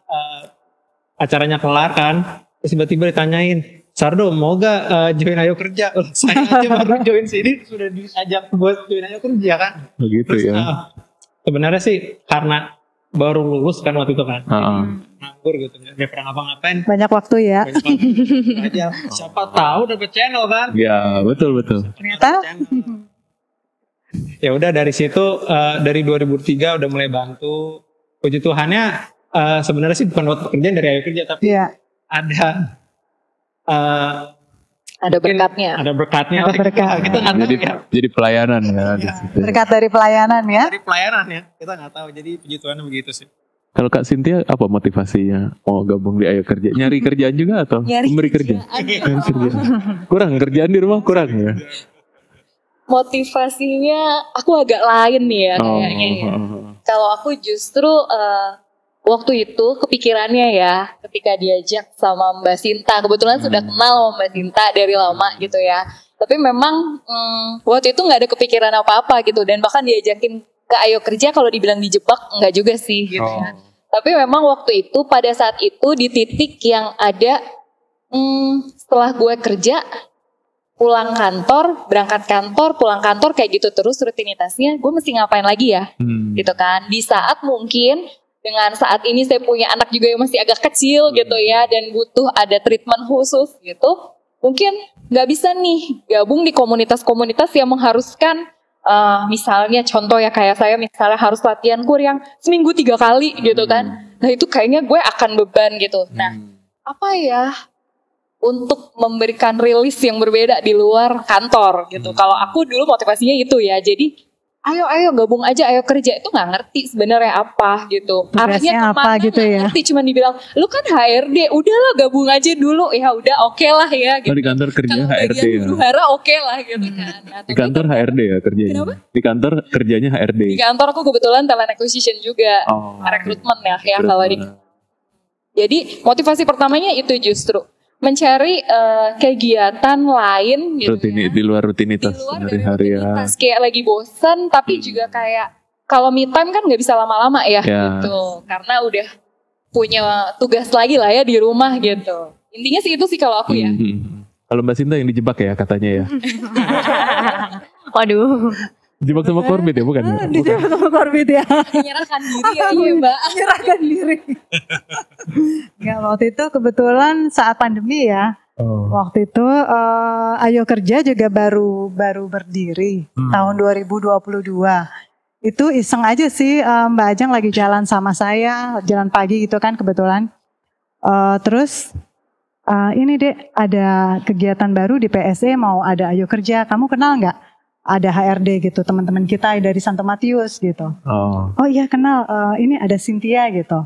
acaranya kelar kan, terus tiba-tiba ditanyain, Sardo mau gak join Ayo Kerja? Saya aja baru join sini sudah diajak buat join Ayo Kerja kan. Begitu terus, ya. Sebenarnya sih karena baru lulus kan waktu itu kan, nganggur gitu, nggak pernah ngapa-ngapain. Banyak waktu ya. Aja. Siapa tahu dapet channel kan? Ya betul. Ternyata. Ya udah dari situ dari 2003 udah mulai bantu. Puji Tuhannya sebenarnya sih bukan buat pekerjaan dari Ayo Kerja, tapi ada berkatnya. Ada berkatnya. Ada berkat. Kita nggak tahu ya. Jadi pelayanan ya. Di situ. Berkat dari pelayanan ya. Dari pelayanan ya. Kita nggak tahu. Jadi puji Tuhannya begitu sih. Kalau Kak Cynthia apa motivasinya mau gabung di Ayo Kerja? Nyari kerjaan juga atau memberi kerja? Nyari kerjaan. Kurang kerjaan di rumah kurang ya. Motivasinya aku agak lain nih ya kayaknya ya. Kalau aku justru waktu itu kepikirannya ya ketika diajak sama Mbak Sinta. Kebetulan sudah kenal sama Mbak Sinta dari lama gitu ya. Tapi memang waktu itu nggak ada kepikiran apa-apa gitu. Dan bahkan diajakin ke Ayo Kerja kalau dibilang dijebak nggak juga sih gitu ya. Tapi memang waktu itu pada saat itu di titik yang ada setelah gue kerja pulang kantor, berangkat kantor, pulang kantor kayak gitu terus rutinitasnya, gue mesti ngapain lagi ya, gitu kan. Di saat mungkin dengan saat ini saya punya anak juga yang masih agak kecil gitu ya, dan butuh ada treatment khusus gitu, mungkin nggak bisa nih gabung di komunitas-komunitas yang mengharuskan, misalnya contoh ya kayak saya misalnya harus latihan kur yang seminggu 3 kali gitu kan. Nah itu kayaknya gue akan beban gitu. Nah apa ya? Untuk memberikan rilis yang berbeda di luar kantor gitu. Kalau aku dulu motivasinya itu ya. Jadi ayo gabung aja Ayo Kerja, itu nggak ngerti sebenarnya apa gitu. Arahnya apa gitu ya. Ngerti, cuman dibilang lu kan HRD, udahlah gabung aja dulu. Ya udah oke lah ya gitu. Di kantor kerjanya HRD ya. Hara oke lah gitu kan. Nah, di kantor HRD ya kerjanya. Kenapa? Di kantor kerjanya HRD. Di kantor aku kebetulan talent acquisition juga. Rekrutmen ya kalau di. Jadi motivasi pertamanya itu justru mencari kegiatan lain gitu ya. Di luar rutinitas sehari-hari ya. Kayak lagi bosan tapi juga kayak kalau me time kan nggak bisa lama-lama ya gitu. Karena udah punya tugas lagi lah ya di rumah gitu. Intinya sih itu sih kalau aku ya. Kalau Mbak Sinta yang dijebak ya katanya ya. Waduh. Dijebak sama Korbit ya bukan? Dijebak sama Korbit ya. Menyerahkan diri ya iya Mbak. Menyerahkan diri. Enggak, waktu itu kebetulan saat pandemi ya. Waktu itu Ayo Kerja juga baru berdiri tahun 2022. Itu iseng aja sih, Mbak Ajeng lagi jalan sama saya, jalan pagi gitu kan kebetulan. Terus ini dek ada kegiatan baru di PSE mau ada Ayo Kerja, kamu kenal nggak? ada HRD gitu, teman-teman kita dari Santo Matius gitu. Oh Iya kenal, ini ada Cynthia gitu.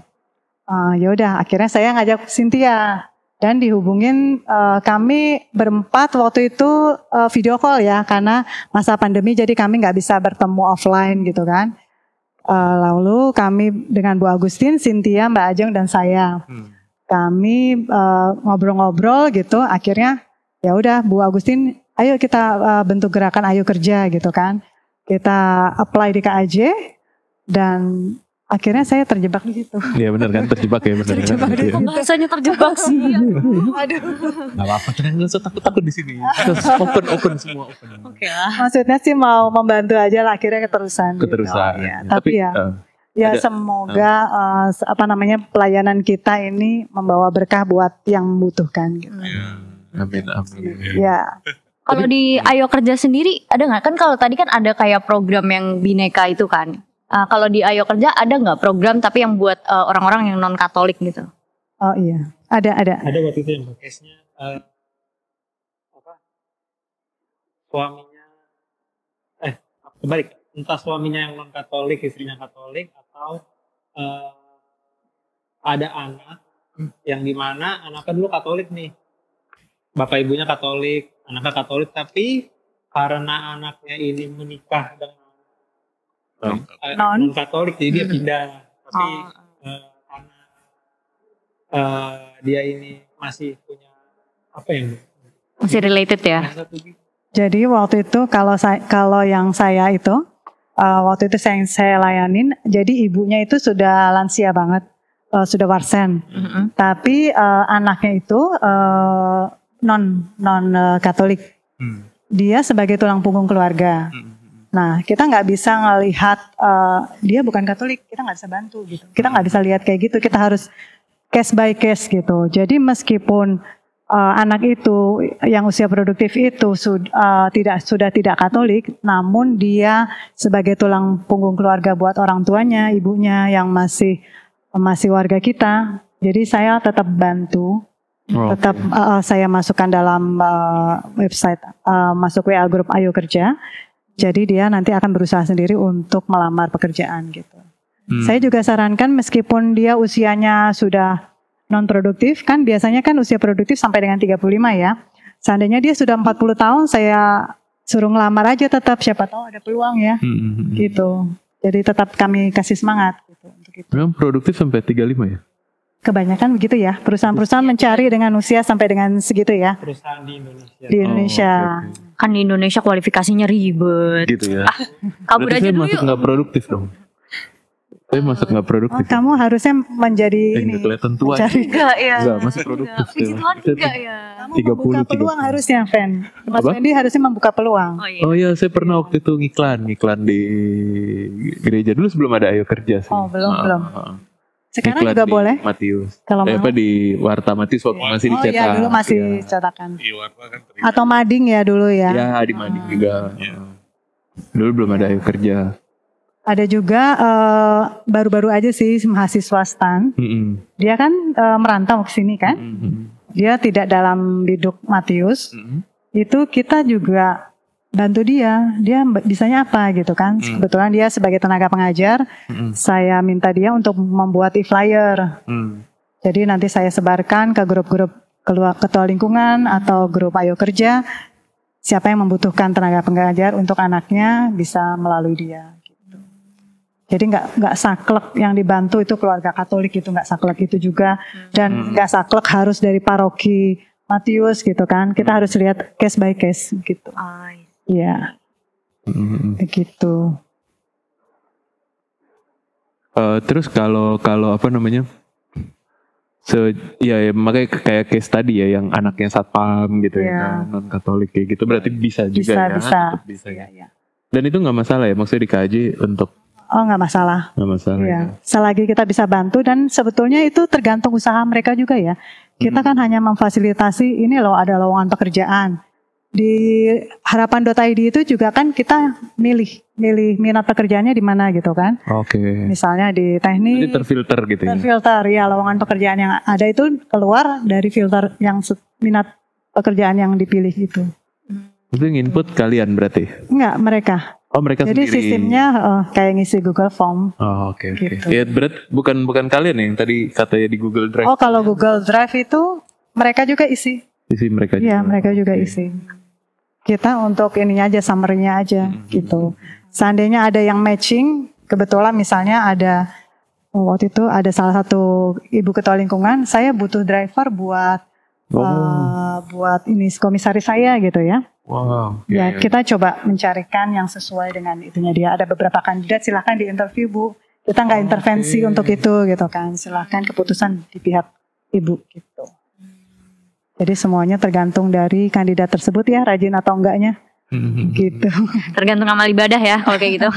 Ya udah, akhirnya saya ngajak Cynthia dan dihubungin, kami berempat waktu itu video call ya, karena masa pandemi jadi kami nggak bisa bertemu offline gitu kan. Lalu kami dengan Bu Agustin, Cynthia, Mbak Ajeng dan saya, kami ngobrol-ngobrol gitu. Akhirnya ya udah Bu Agustin, ayo kita bentuk gerakan Ayo Kerja gitu kan. Kita apply di KAJ dan akhirnya saya terjebak di situ. iya benar kan, terjebak ya benar. Terjebak deh, kok bahasanya terjebak sih. Aduh. Gak apa-apa, nggak usah takut di sini. Open semua open. Oke lah. Maksudnya sih mau membantu aja lah, akhirnya keterusan. Gitu. Ya, tapi ya, ya ada- semoga pelayanan kita ini membawa berkah buat yang membutuhkan. Gitu. Amin. Ya. Kalau di Ayo Kerja sendiri ada nggak, kan kalau tadi kan ada kayak program yang bineka itu kan. Kalau di Ayo Kerja ada nggak program tapi yang buat orang-orang yang non Katolik gitu? Oh iya, ada. Ada waktu itu yang case-nya suaminya kebalik, entah suaminya yang non Katolik, istrinya Katolik, atau ada anak yang dimana anaknya dulu Katolik nih, bapak ibunya Katolik, anaknya Katolik, tapi karena anaknya ini menikah dengan non Katolik, jadi dia pindah, tapi karena dia ini masih punya apa yang Masih related ya? Jadi waktu itu kalau yang saya itu waktu itu saya layanin, jadi ibunya itu sudah lansia banget, sudah warsen, tapi anaknya itu non Katolik, dia sebagai tulang punggung keluarga. Nah, kita nggak bisa ngelihat dia bukan Katolik, kita nggak bisa bantu gitu. Kita nggak bisa lihat kayak gitu. Kita harus case by case gitu. Jadi meskipun anak itu yang usia produktif itu sudah tidak Katolik, namun dia sebagai tulang punggung keluarga buat orang tuanya, ibunya yang masih warga kita. Jadi saya tetap bantu, tetap saya masukkan dalam website, masuk WA grup Ayo Kerja. Jadi dia nanti akan berusaha sendiri untuk melamar pekerjaan gitu. Saya juga sarankan meskipun dia usianya sudah non produktif, kan biasanya kan usia produktif sampai dengan 35 ya. Seandainya dia sudah 40 tahun, saya suruh ngelamar aja tetap, siapa tahu ada peluang ya. Gitu. Jadi tetap kami kasih semangat gitu untuk itu. Memang produktif sampai 35 ya? Kebanyakan begitu ya. Perusahaan-perusahaan mencari dengan usia sampai dengan segitu ya. perusahaan di Indonesia. Di Indonesia. Oke. Kan di Indonesia kualifikasinya ribet. Gitu ya. Kabur Berarti aja saya dulu masuk yuk. nggak produktif dong. Saya masuk nggak Oh, produktif. kamu harusnya menjadi ini. Nggak kelihatan tua. mencari. Enggak ya. Enggak, masih produktif. Puji Tuhan enggak ya. Kamu 30, membuka peluang 30. harusnya, Fen. Mas Apa? Fendi harusnya membuka peluang. Oh iya. Oh iya, saya pernah waktu itu ngiklan di gereja dulu sebelum ada Ayo Kerja sih. Oh, belum. Sekarang Iklan juga di boleh. Matius. Kalau mau. Apa di Warta Matius waktu masih Oh dicetak. iya, dulu masih Iya. cetakan. Di warna kan terima. Atau mading ya dulu ya. Ya, di Mading juga. Dulu belum ada Ayo Kerja. Ada juga baru-baru aja sih mahasiswa STAN. Dia kan merantau ke sini kan. Dia tidak dalam biduk Matius. Itu kita juga bantu dia bisanya apa gitu kan. Kebetulan dia sebagai tenaga pengajar, saya minta dia untuk membuat e-flyer. Jadi nanti saya sebarkan ke grup-grup ketua lingkungan atau grup Ayo Kerja. Siapa yang membutuhkan tenaga pengajar untuk anaknya bisa melalui dia. Gitu. Jadi nggak saklek yang dibantu itu keluarga Katolik, itu nggak saklek itu juga, dan nggak saklek harus dari paroki Matius gitu kan. Kita harus lihat case by case gitu. Iya, begitu. Terus kalau apa namanya? Ya makanya kayak case tadi ya yang anaknya satpam gitu ya, non Katolik kayak gitu, berarti bisa juga ya. Tetap bisa ya. Dan itu nggak masalah ya, maksudnya dikaji untuk. Oh nggak masalah. Nggak masalah. Ya. Ya. Selagi kita bisa bantu, dan sebetulnya itu tergantung usaha mereka juga ya. Kita kan hanya memfasilitasi ini loh, ada lowongan pekerjaan. Di harapan.id itu juga kan kita milih minat pekerjaannya di mana gitu kan. Oke. Misalnya di teknik. Jadi terfilter gitu ya. Terfilter ya, lowongan pekerjaan yang ada itu keluar dari filter yang minat pekerjaan yang dipilih itu. Itu yang input kalian berarti? Enggak, mereka. Oh, mereka Jadi sendiri. sistemnya kayak ngisi Google Form. Oh, oke. Gitu. Ya, berarti bukan kalian yang tadi katanya di Google Drive. Oh, kalau Google Drive itu mereka juga isi. Isi mereka Iya, juga. mereka juga isi. Kita untuk ininya aja, summary-nya aja gitu. Seandainya ada yang matching, kebetulan misalnya ada waktu itu ada salah satu ibu ketua lingkungan, saya butuh driver buat buat ini komisaris saya gitu ya. Wow. Ya, kita coba mencarikan yang sesuai dengan itunya dia. Ada beberapa kandidat, silahkan di interview Bu. Kita nggak intervensi untuk itu gitu kan. Silahkan keputusan di pihak ibu gitu. Jadi semuanya tergantung dari kandidat tersebut ya, rajin atau enggaknya. Gitu. Tergantung amal ibadah ya kalau kayak gitu.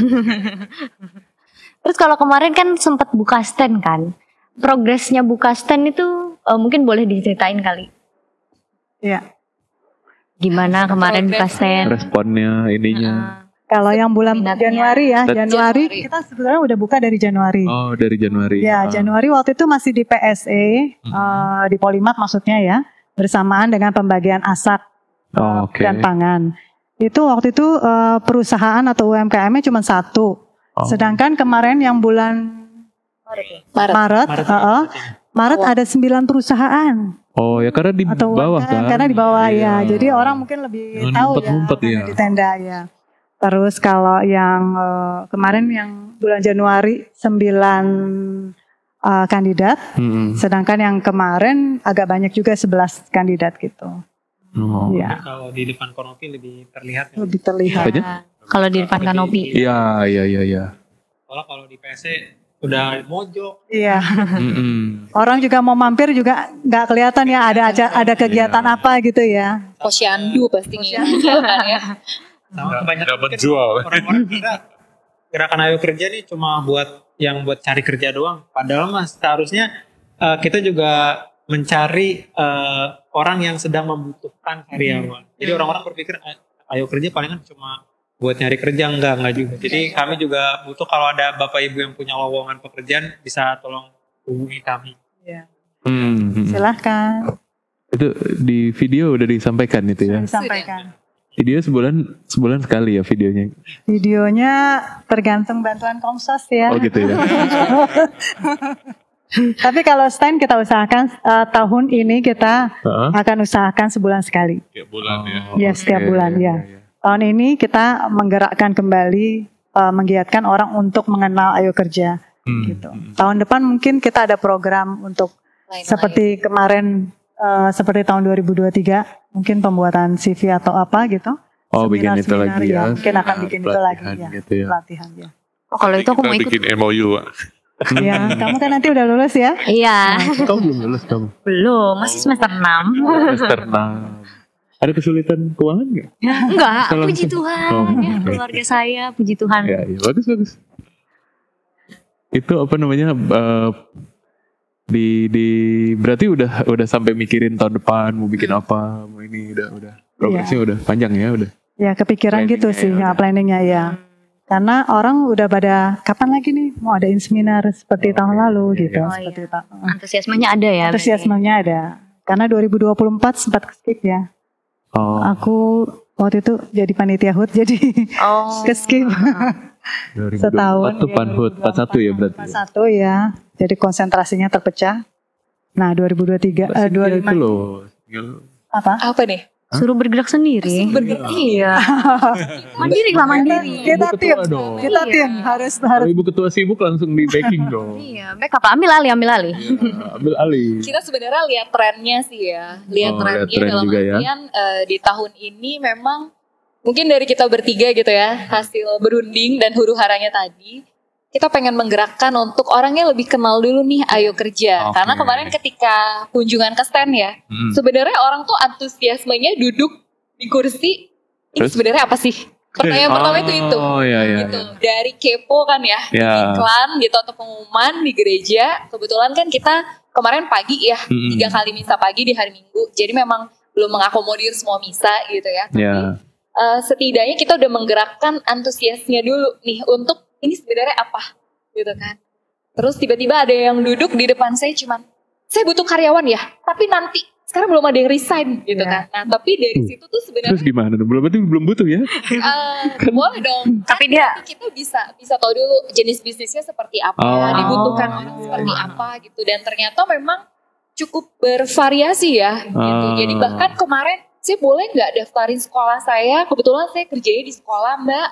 Terus kalau kemarin kan sempat buka stand kan. Progresnya buka stand itu mungkin boleh diceritain kali. Iya. Gimana kemarin buka stand? Responnya ininya. Kalau yang bulan Minatnya. Januari ya, Januari Januari. kita sebenarnya udah buka dari Januari. Oh, dari Januari. Ya, Januari waktu itu masih di PSE, di Polimat maksudnya ya, bersamaan dengan pembagian ASAK Oh, oke. dan pangan. Itu waktu itu perusahaan atau UMKM-nya cuma satu. Sedangkan kemarin yang bulan Maret ada 9 perusahaan. Oh, ya karena di Atau bawah UMKM, kan. karena di bawah Iya. ya. Jadi orang mungkin lebih tahu ya Ngumpet-ngumpet, karena ya. di tenda ya. Terus kalau yang kemarin yang bulan Januari 9 kandidat, sedangkan yang kemarin agak banyak juga 11 kandidat gitu. Oh. Ya, Kalau di depan kanopi lebih terlihat. Ya. lebih terlihat. Apanya? Kalau di depan kanopi. Iya. Soalnya kalau di PC udah mojok. Iya. Orang juga mau mampir juga nggak kelihatan ya ada kegiatan apa gitu ya. Posyandu pastinya ya. Sama kebanyakan Nggak mungkin menjual. orang-orang kira gerakan Ayo Kerja nih cuma buat cari kerja doang. Padahal mas seharusnya kita juga mencari orang yang sedang membutuhkan karyawan. Jadi orang-orang berpikir Ayo Kerja palingan cuma buat nyari kerja, enggak juga. Jadi kami juga butuh kalau ada bapak ibu yang punya lowongan pekerjaan bisa tolong hubungi kami. Ya. Silahkan. Silahkan Itu di video udah disampaikan itu ya. disampaikan. Video sebulan sekali ya videonya. Videonya tergantung bantuan Komsos ya. Oh gitu ya. Tapi kalau stand kita usahakan tahun ini kita akan usahakan sebulan sekali. Tiap bulan ya. Ya, setiap bulan ya. Tahun ini kita menggerakkan kembali, menggiatkan orang untuk mengenal Ayo Kerja. Gitu. Tahun depan mungkin kita ada program untuk seperti kemarin, seperti tahun 2023, mungkin pembuatan CV atau apa gitu. Oh, bikin itu Seminar-seminar, lagi ya. Mungkin akan bikin itu lagi Pelatihan ya. gitu ya. Pelatihan ya. Oh, kalau itu aku Kita mau ikut. bikin MOU. Ya, kamu kan nanti udah lulus ya? Iya. Kamu belum lulus kamu? Belum, masih semester 6. Semester 6. Ada kesulitan keuangan nggak? Enggak, Kalau- puji Tuhan Oh, ya, oke. keluarga saya, puji Tuhan. Ya, bagus. Itu apa namanya? Berarti udah sampai mikirin tahun depan mau bikin apa, mau ini udah progresnya udah panjang ya udah. Ya, kepikiran gitu Planningnya sih, ya, ya, planningnya ya. Karena orang udah pada kapan lagi nih mau adain seminar seperti tahun lalu gitu. Oh, Seperti iya. tahun. Antusiasmenya ada ya. Antusiasmenya ada. Karena 2024 sempat skip ya. Oh, Aku waktu itu jadi panitia HUT jadi Oh. skip 2024 setahun. tuh Panhut 41 ya berarti. 41 ya. Jadi konsentrasinya terpecah. Nah 2023, Itu 25 loh. apa? Apa nih? Suruh bergerak sendiri. Iya. Mandiri lah mandiri. Kita tim, ketua dong. kita Iya. tim harus Kalau ibu ketua sibuk langsung di backing dong. Iya, baik apa ambil alih. Ya, ambil alih. Kita sebenarnya lihat trennya sih ya. Lihat Oh, trennya lihat tren dalam juga ya. artian di tahun ini memang mungkin dari kita bertiga gitu ya, hasil berunding dan huru-haranya tadi, kita pengen menggerakkan untuk orangnya lebih kenal dulu nih Ayo Kerja. Oke. Karena kemarin ketika kunjungan ke stand ya, sebenarnya orang tuh antusiasmenya duduk di kursi, ini Terus? sebenarnya apa sih? Pertanyaan pertama itu. Oh iya. Gitu. Dari kepo kan ya, Ya. iklan gitu atau pengumuman di gereja. Kebetulan kan kita kemarin pagi ya, 3 kali misa pagi di hari Minggu. Jadi memang belum mengakomodir semua misa gitu ya. Tapi Ya. setidaknya kita udah menggerakkan antusiasnya dulu nih untuk ini sebenarnya apa gitu kan. Terus tiba-tiba ada yang duduk di depan saya cuman, saya butuh karyawan ya, tapi nanti sekarang belum ada yang resign gitu kan. Nah tapi dari situ tuh sebenarnya Terus gimana? Belum butuh ya? boleh dong. Tapi dia kita bisa tahu dulu jenis bisnisnya seperti apa, dibutuhkan orang seperti apa gitu. Dan ternyata memang cukup bervariasi ya gitu. Jadi bahkan kemarin saya boleh nggak daftarin sekolah saya? Kebetulan saya kerjanya di sekolah Mbak.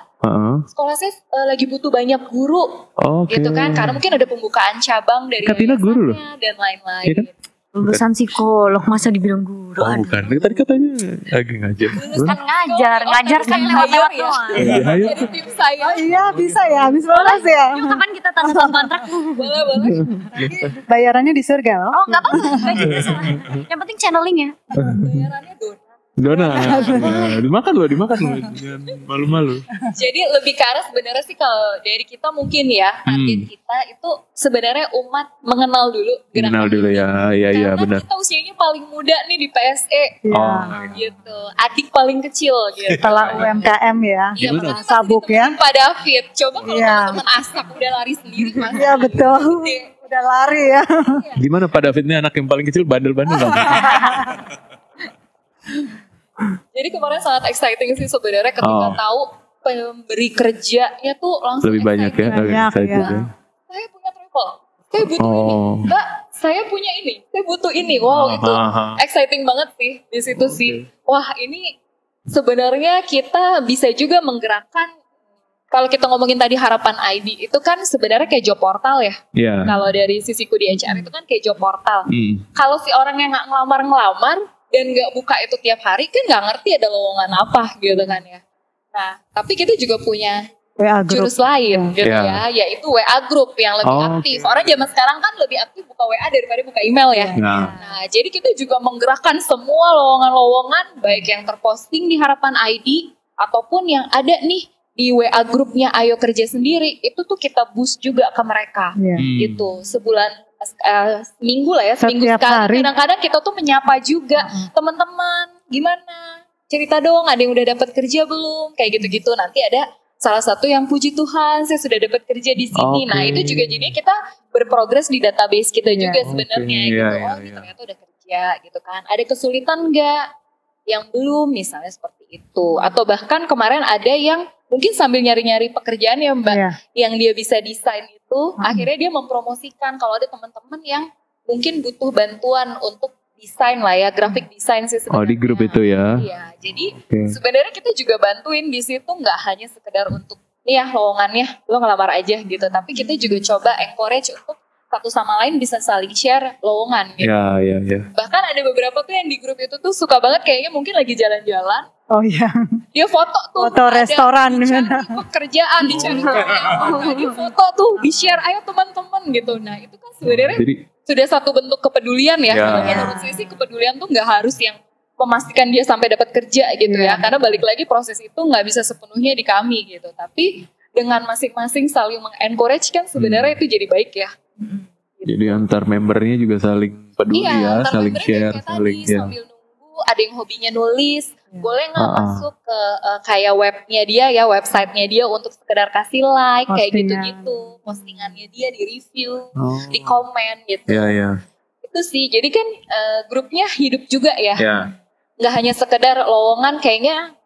Sekolah saya lagi butuh banyak guru gitu kan. Karena mungkin ada pembukaan cabang dari Katina guru loh dan lain-lain. Ya kan? lulusan psikolog masa dibilang guru. Oh bukan, tadi katanya lagi ngajar. Kan ngajar kan lewat ya. Ayo. Jadi tim saya. Oh iya bisa ya, habis lulus ya. Yuk kapan kita tanda tangan kontrak? Boleh. Bayarannya di surga loh. Oh nggak apa-apa, gaji biasa. Yang penting channeling ya. Bayarannya Dona, dimakan loh, jangan malu-malu. Jadi lebih ke arah sebenarnya sih kalau dari kita mungkin ya, target kita itu sebenarnya umat mengenal dulu gerakan. Mengenal dulu ya, iya benar. Karena kita usianya paling muda nih di PSE, gitu. Adik paling kecil gitu. Setelah UMKM ya, sabuk ya. Pak David, coba kalau teman-teman asak udah lari sendiri mas. Iya betul, udah lari ya. Gimana Pak David ini anak yang paling kecil bandel-bandel dong? Jadi kemarin sangat exciting sih sebenarnya ketika tahu pemberi kerjanya tuh langsung lebih banyak ya. Saya punya travel, saya butuh ini, Mbak, saya punya ini, saya butuh ini. Wow itu exciting banget sih di situ sih. Wah ini sebenarnya kita bisa juga menggerakkan. Kalau kita ngomongin tadi harapan ID itu kan sebenarnya kayak job portal ya. Kalau dari sisiku di HR itu kan kayak job portal. Kalau si orang yang nggak ngelamar dan nggak buka itu tiap hari kan nggak ngerti ada lowongan apa gitu kan ya. Nah tapi kita juga punya jurus lain gitu ya, yaitu WA Group yang lebih aktif. Orang zaman sekarang kan lebih aktif buka WA daripada buka email ya. Nah jadi kita juga menggerakkan semua lowongan-lowongan baik yang terposting di Harapan ID ataupun yang ada nih di WA grupnya Ayo Kerja sendiri, itu tuh kita boost juga ke mereka gitu sebulan. Seminggu lah ya, seminggu sekali. Kadang-kadang kita tuh menyapa juga teman-teman, gimana? Cerita dong, ada yang udah dapat kerja belum? Kayak gitu-gitu. Nanti ada salah satu yang puji Tuhan, saya sudah dapat kerja di sini. Nah itu juga jadi kita berprogres di database kita juga sebenarnya. Gitu. Ternyata udah kerja gitu kan. Ada kesulitan nggak? Yang belum, misalnya seperti itu. Atau bahkan kemarin ada yang mungkin sambil nyari-nyari pekerjaan ya Mbak, yang dia bisa desain itu, akhirnya dia mempromosikan kalau ada teman-teman yang mungkin butuh bantuan untuk desain lah ya, graphic design sih sebenarnya. Di grup itu ya. Iya, jadi sebenarnya kita juga bantuin di situ, nggak hanya sekedar untuk nih ya lowongannya lo ngelamar aja gitu, tapi kita juga coba encourage untuk satu sama lain bisa saling share lowongan gitu. Iya. Bahkan ada beberapa tuh yang di grup itu tuh suka banget kayaknya mungkin lagi jalan-jalan. Oh iya. Dia foto tuh. Foto restoran. Dicari pekerjaan, dicari dia foto tuh, di-share ayo teman-teman gitu. Nah itu kan sebenarnya sudah satu bentuk kepedulian ya. Menurut saya sih kepedulian tuh gak harus yang memastikan dia sampai dapat kerja gitu ya. Karena balik lagi proses itu gak bisa sepenuhnya di kami gitu. Tapi dengan masing-masing saling mengencourage kan sebenarnya itu jadi baik ya. Jadi antar membernya juga saling peduli saling share, saling sambil nunggu, ada yang hobinya nulis, boleh nggak masuk ke kayak webnya dia ya, websitenya dia untuk sekedar kasih like kayak gitu-gitu, postingannya dia di review, di komen gitu. Itu sih, jadi kan grupnya hidup juga ya, nggak hanya sekedar lowongan kayaknya.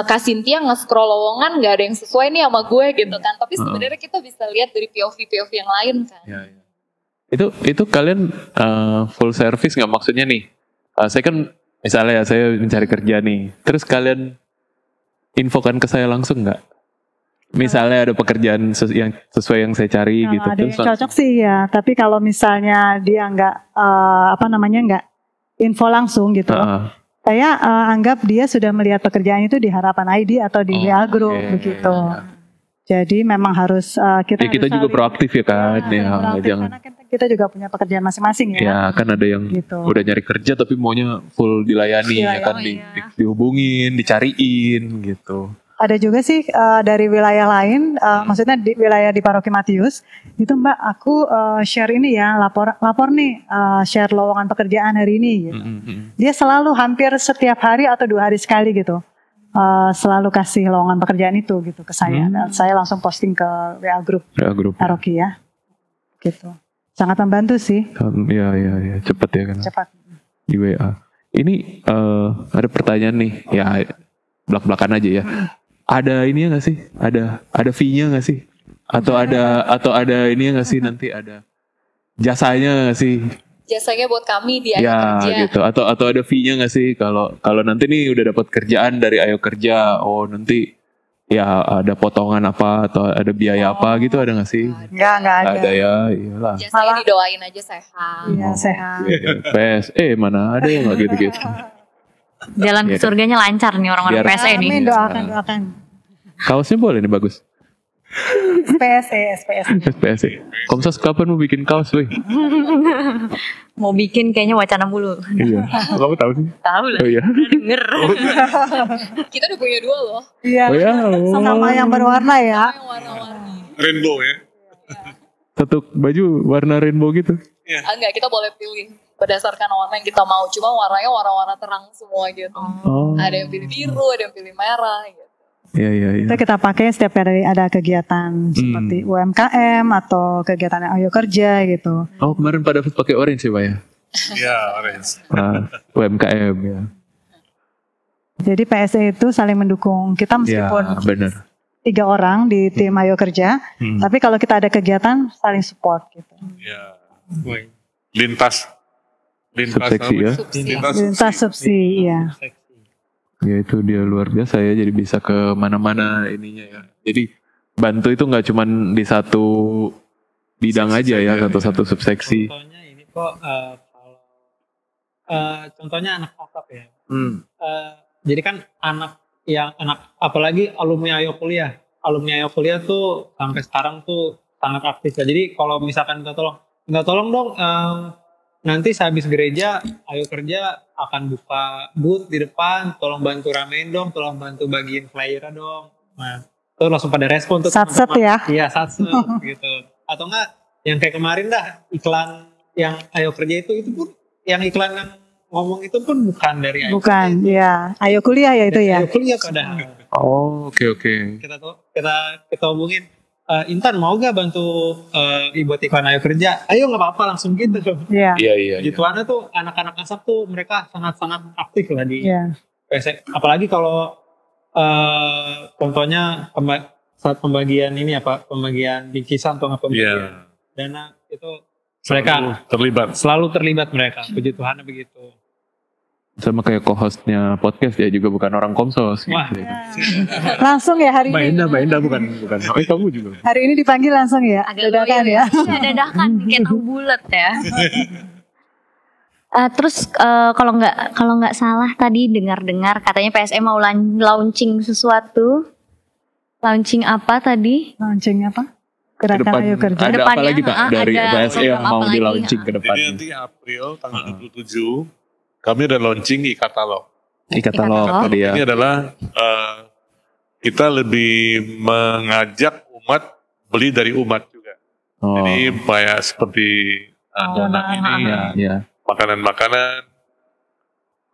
Kak Cynthia nge-scroll lowongan gak ada yang sesuai nih sama gue gitu kan. Tapi sebenarnya kita bisa lihat dari POV yang lain kan. Itu kalian full service gak maksudnya nih? Saya kan misalnya saya mencari kerja nih. Terus kalian infokan ke saya langsung gak? Misalnya ada pekerjaan yang sesuai yang saya cari gitu. Ada yang cocok sih ya. Tapi kalau misalnya dia gak gak info langsung gitu. Saya anggap dia sudah melihat pekerjaan itu di Harapan ID atau di WA Group begitu. Jadi memang harus kita juga proaktif ya kan. Karena kita juga punya pekerjaan masing-masing ya. Ya kan ada yang udah nyari kerja tapi maunya full dilayani ya kan, dihubungin, dicariin gitu. Ada juga sih dari wilayah lain, maksudnya di wilayah di Paroki Matius, itu Mbak aku share ini ya, lapor nih, share lowongan pekerjaan hari ini gitu. Dia selalu hampir setiap hari atau 2 hari sekali gitu, selalu kasih lowongan pekerjaan itu gitu ke saya. Dan saya langsung posting ke WA Group Paroki ya, gitu. Sangat membantu sih. Iya, cepet ya kan. Cepat. Di WA. Ini ada pertanyaan nih, ya belak-belakan aja ya. Ada ini nggak sih? Ada fee-nya nggak sih? Atau ada ini nggak sih, nanti ada jasanya nggak sih? Jasanya buat kami di Ayo Ya Kerja. gitu. Atau ada fee-nya nggak sih? Kalau nanti nih udah dapat kerjaan dari Ayo Kerja, oh nanti ya ada potongan apa atau ada biaya apa gitu, ada nggak sih? Enggak Nggak ada. ada ya, iyalah. Jasanya didoain aja sehat. Iya, sehat. PSE mana ada yang nggak gitu-gitu. Jalan ke Iya kan? surganya lancar nih orang-orang Biar- PSE nih. Amin, doakan. Kaosnya boleh nih, bagus. SPS. PSE. Komsos kapan mau bikin kaos, weh? Mau bikin kayaknya wacana mulu. Iya. Kamu tahu sih? Tahu lah. Oh iya. Denger. Kita udah punya 2 loh. Iya. Oh ya. Sama yang berwarna ya. Yang warna-warni. Rainbow ya. Satu baju warna rainbow gitu. Enggak, kita boleh pilih berdasarkan warna yang kita mau. Cuma warnanya warna-warna terang semua gitu. Oh. Ada yang pilih biru, ada yang pilih merah gitu. Iya. Itu kita pakai setiap kali ada kegiatan seperti UMKM atau kegiatan Ayo Kerja gitu. Oh, kemarin Pak David pakai orange ya, Pak ya? Iya, orange. UMKM ya. Jadi PSE itu saling mendukung kita Ya, meskipun benar. 3 orang di tim Ayo Kerja, tapi kalau kita ada kegiatan saling support gitu. Ya. Lintas Subseksi ya. Lintas subsidi, ya. Ya itu dia luar biasa ya, jadi bisa ke mana-mana ininya ya. Jadi bantu itu nggak cuman di satu bidang aja ya, satu subseksi. Contohnya ini kok kalau contohnya anak startup ya. Jadi kan anak apalagi alumni Ayo Kuliah tuh sampai sekarang tuh sangat aktif ya. Jadi kalau misalkan minta tolong dong, nanti sehabis gereja Ayo Kerja akan buka booth di depan, tolong bantu ramein dong, tolong bantu bagiin flyer dong. Nah, tuh langsung pada respon tuh. Satset ya. Iya, satset gitu. Atau enggak yang kayak kemarin dah, iklan yang Ayo Kerja itu pun yang iklan yang ngomong itu pun bukan dari Ayo Bukan, ya. Ayo Kuliah ya itu ya. Ayo Kuliah padahal. Oh, oke. Kita hubungin, Intan mau gak bantu buat iklan Ayo Kerja? Ayo nggak apa-apa, langsung gitu. Iya. Iya. Gituannya tuh anak-anak asap tuh mereka sangat-sangat aktif lah di Iya. PSE. Apalagi kalau contohnya saat pembagian bingkisan atau pembagian dana itu mereka selalu terlibat mereka. Puji Tuhan begitu. Sama kayak co-hostnya podcast ya, juga bukan orang Komsos. Wah. Gitu. Langsung ya hari Mbak ini. Indah bukan. Oh, kamu juga. Hari ini dipanggil langsung ya. Agak Dadakan loyal ya. Iya, dadakan kayak tahu bulat ya. Terus kalau nggak salah tadi dengar katanya PSE mau launching sesuatu. Launching apa tadi? Launching apa? Gerakan Ayo Kerja. Ada apa Kedepannya, lagi Kak dari ada PSE yang program mau apa di lagi? launching ke depan? Jadi nanti April tanggal 27 kami ada launching e-katalog. E-katalog tadi ya. Ini adalah kita lebih mengajak umat beli dari umat juga. Oh. Jadi kayak seperti donat ini, Ya. makanan-makanan.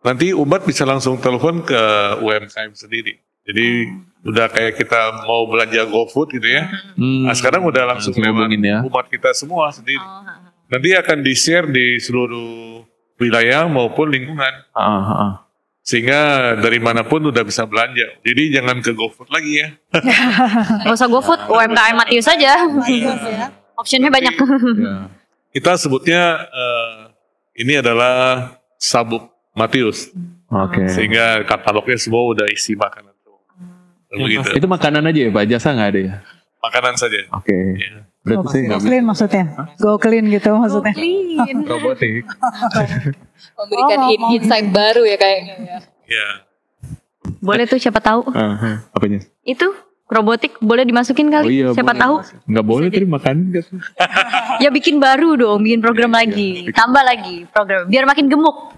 Nanti umat bisa langsung telepon ke UMKM sendiri. Jadi udah kayak kita mau belanja GoFood gitu ya. Nah, sekarang udah langsung lewat hubungin ya. umat kita semua sendiri. Nanti akan di-share di seluruh wilayah maupun lingkungan. Sehingga dari manapun udah bisa belanja. Jadi jangan ke GoFood lagi ya. Gak usah GoFood, UMKM Matius aja. Optionnya banyak. Ya. Kita sebutnya ini adalah Sabuk Matius. Oke. Sehingga katalognya semua udah isi makanan tuh. Begitu. Itu makanan aja ya Pak, jasa nggak ada ya? Makanan saja. Oke. Berarti saya Go nggak bisa. clean maksudnya. Go clean gitu maksudnya. Clean. Robotik. Memberikan insight baru ya kayaknya ya. Ya. Boleh tuh siapa tahu. Apanya? Itu robotik boleh dimasukin kali. Oh iya, siapa boleh. tahu. Nggak boleh tadi makan. Ya bikin baru dong, bikin program lagi. Tambah lagi program biar makin gemuk.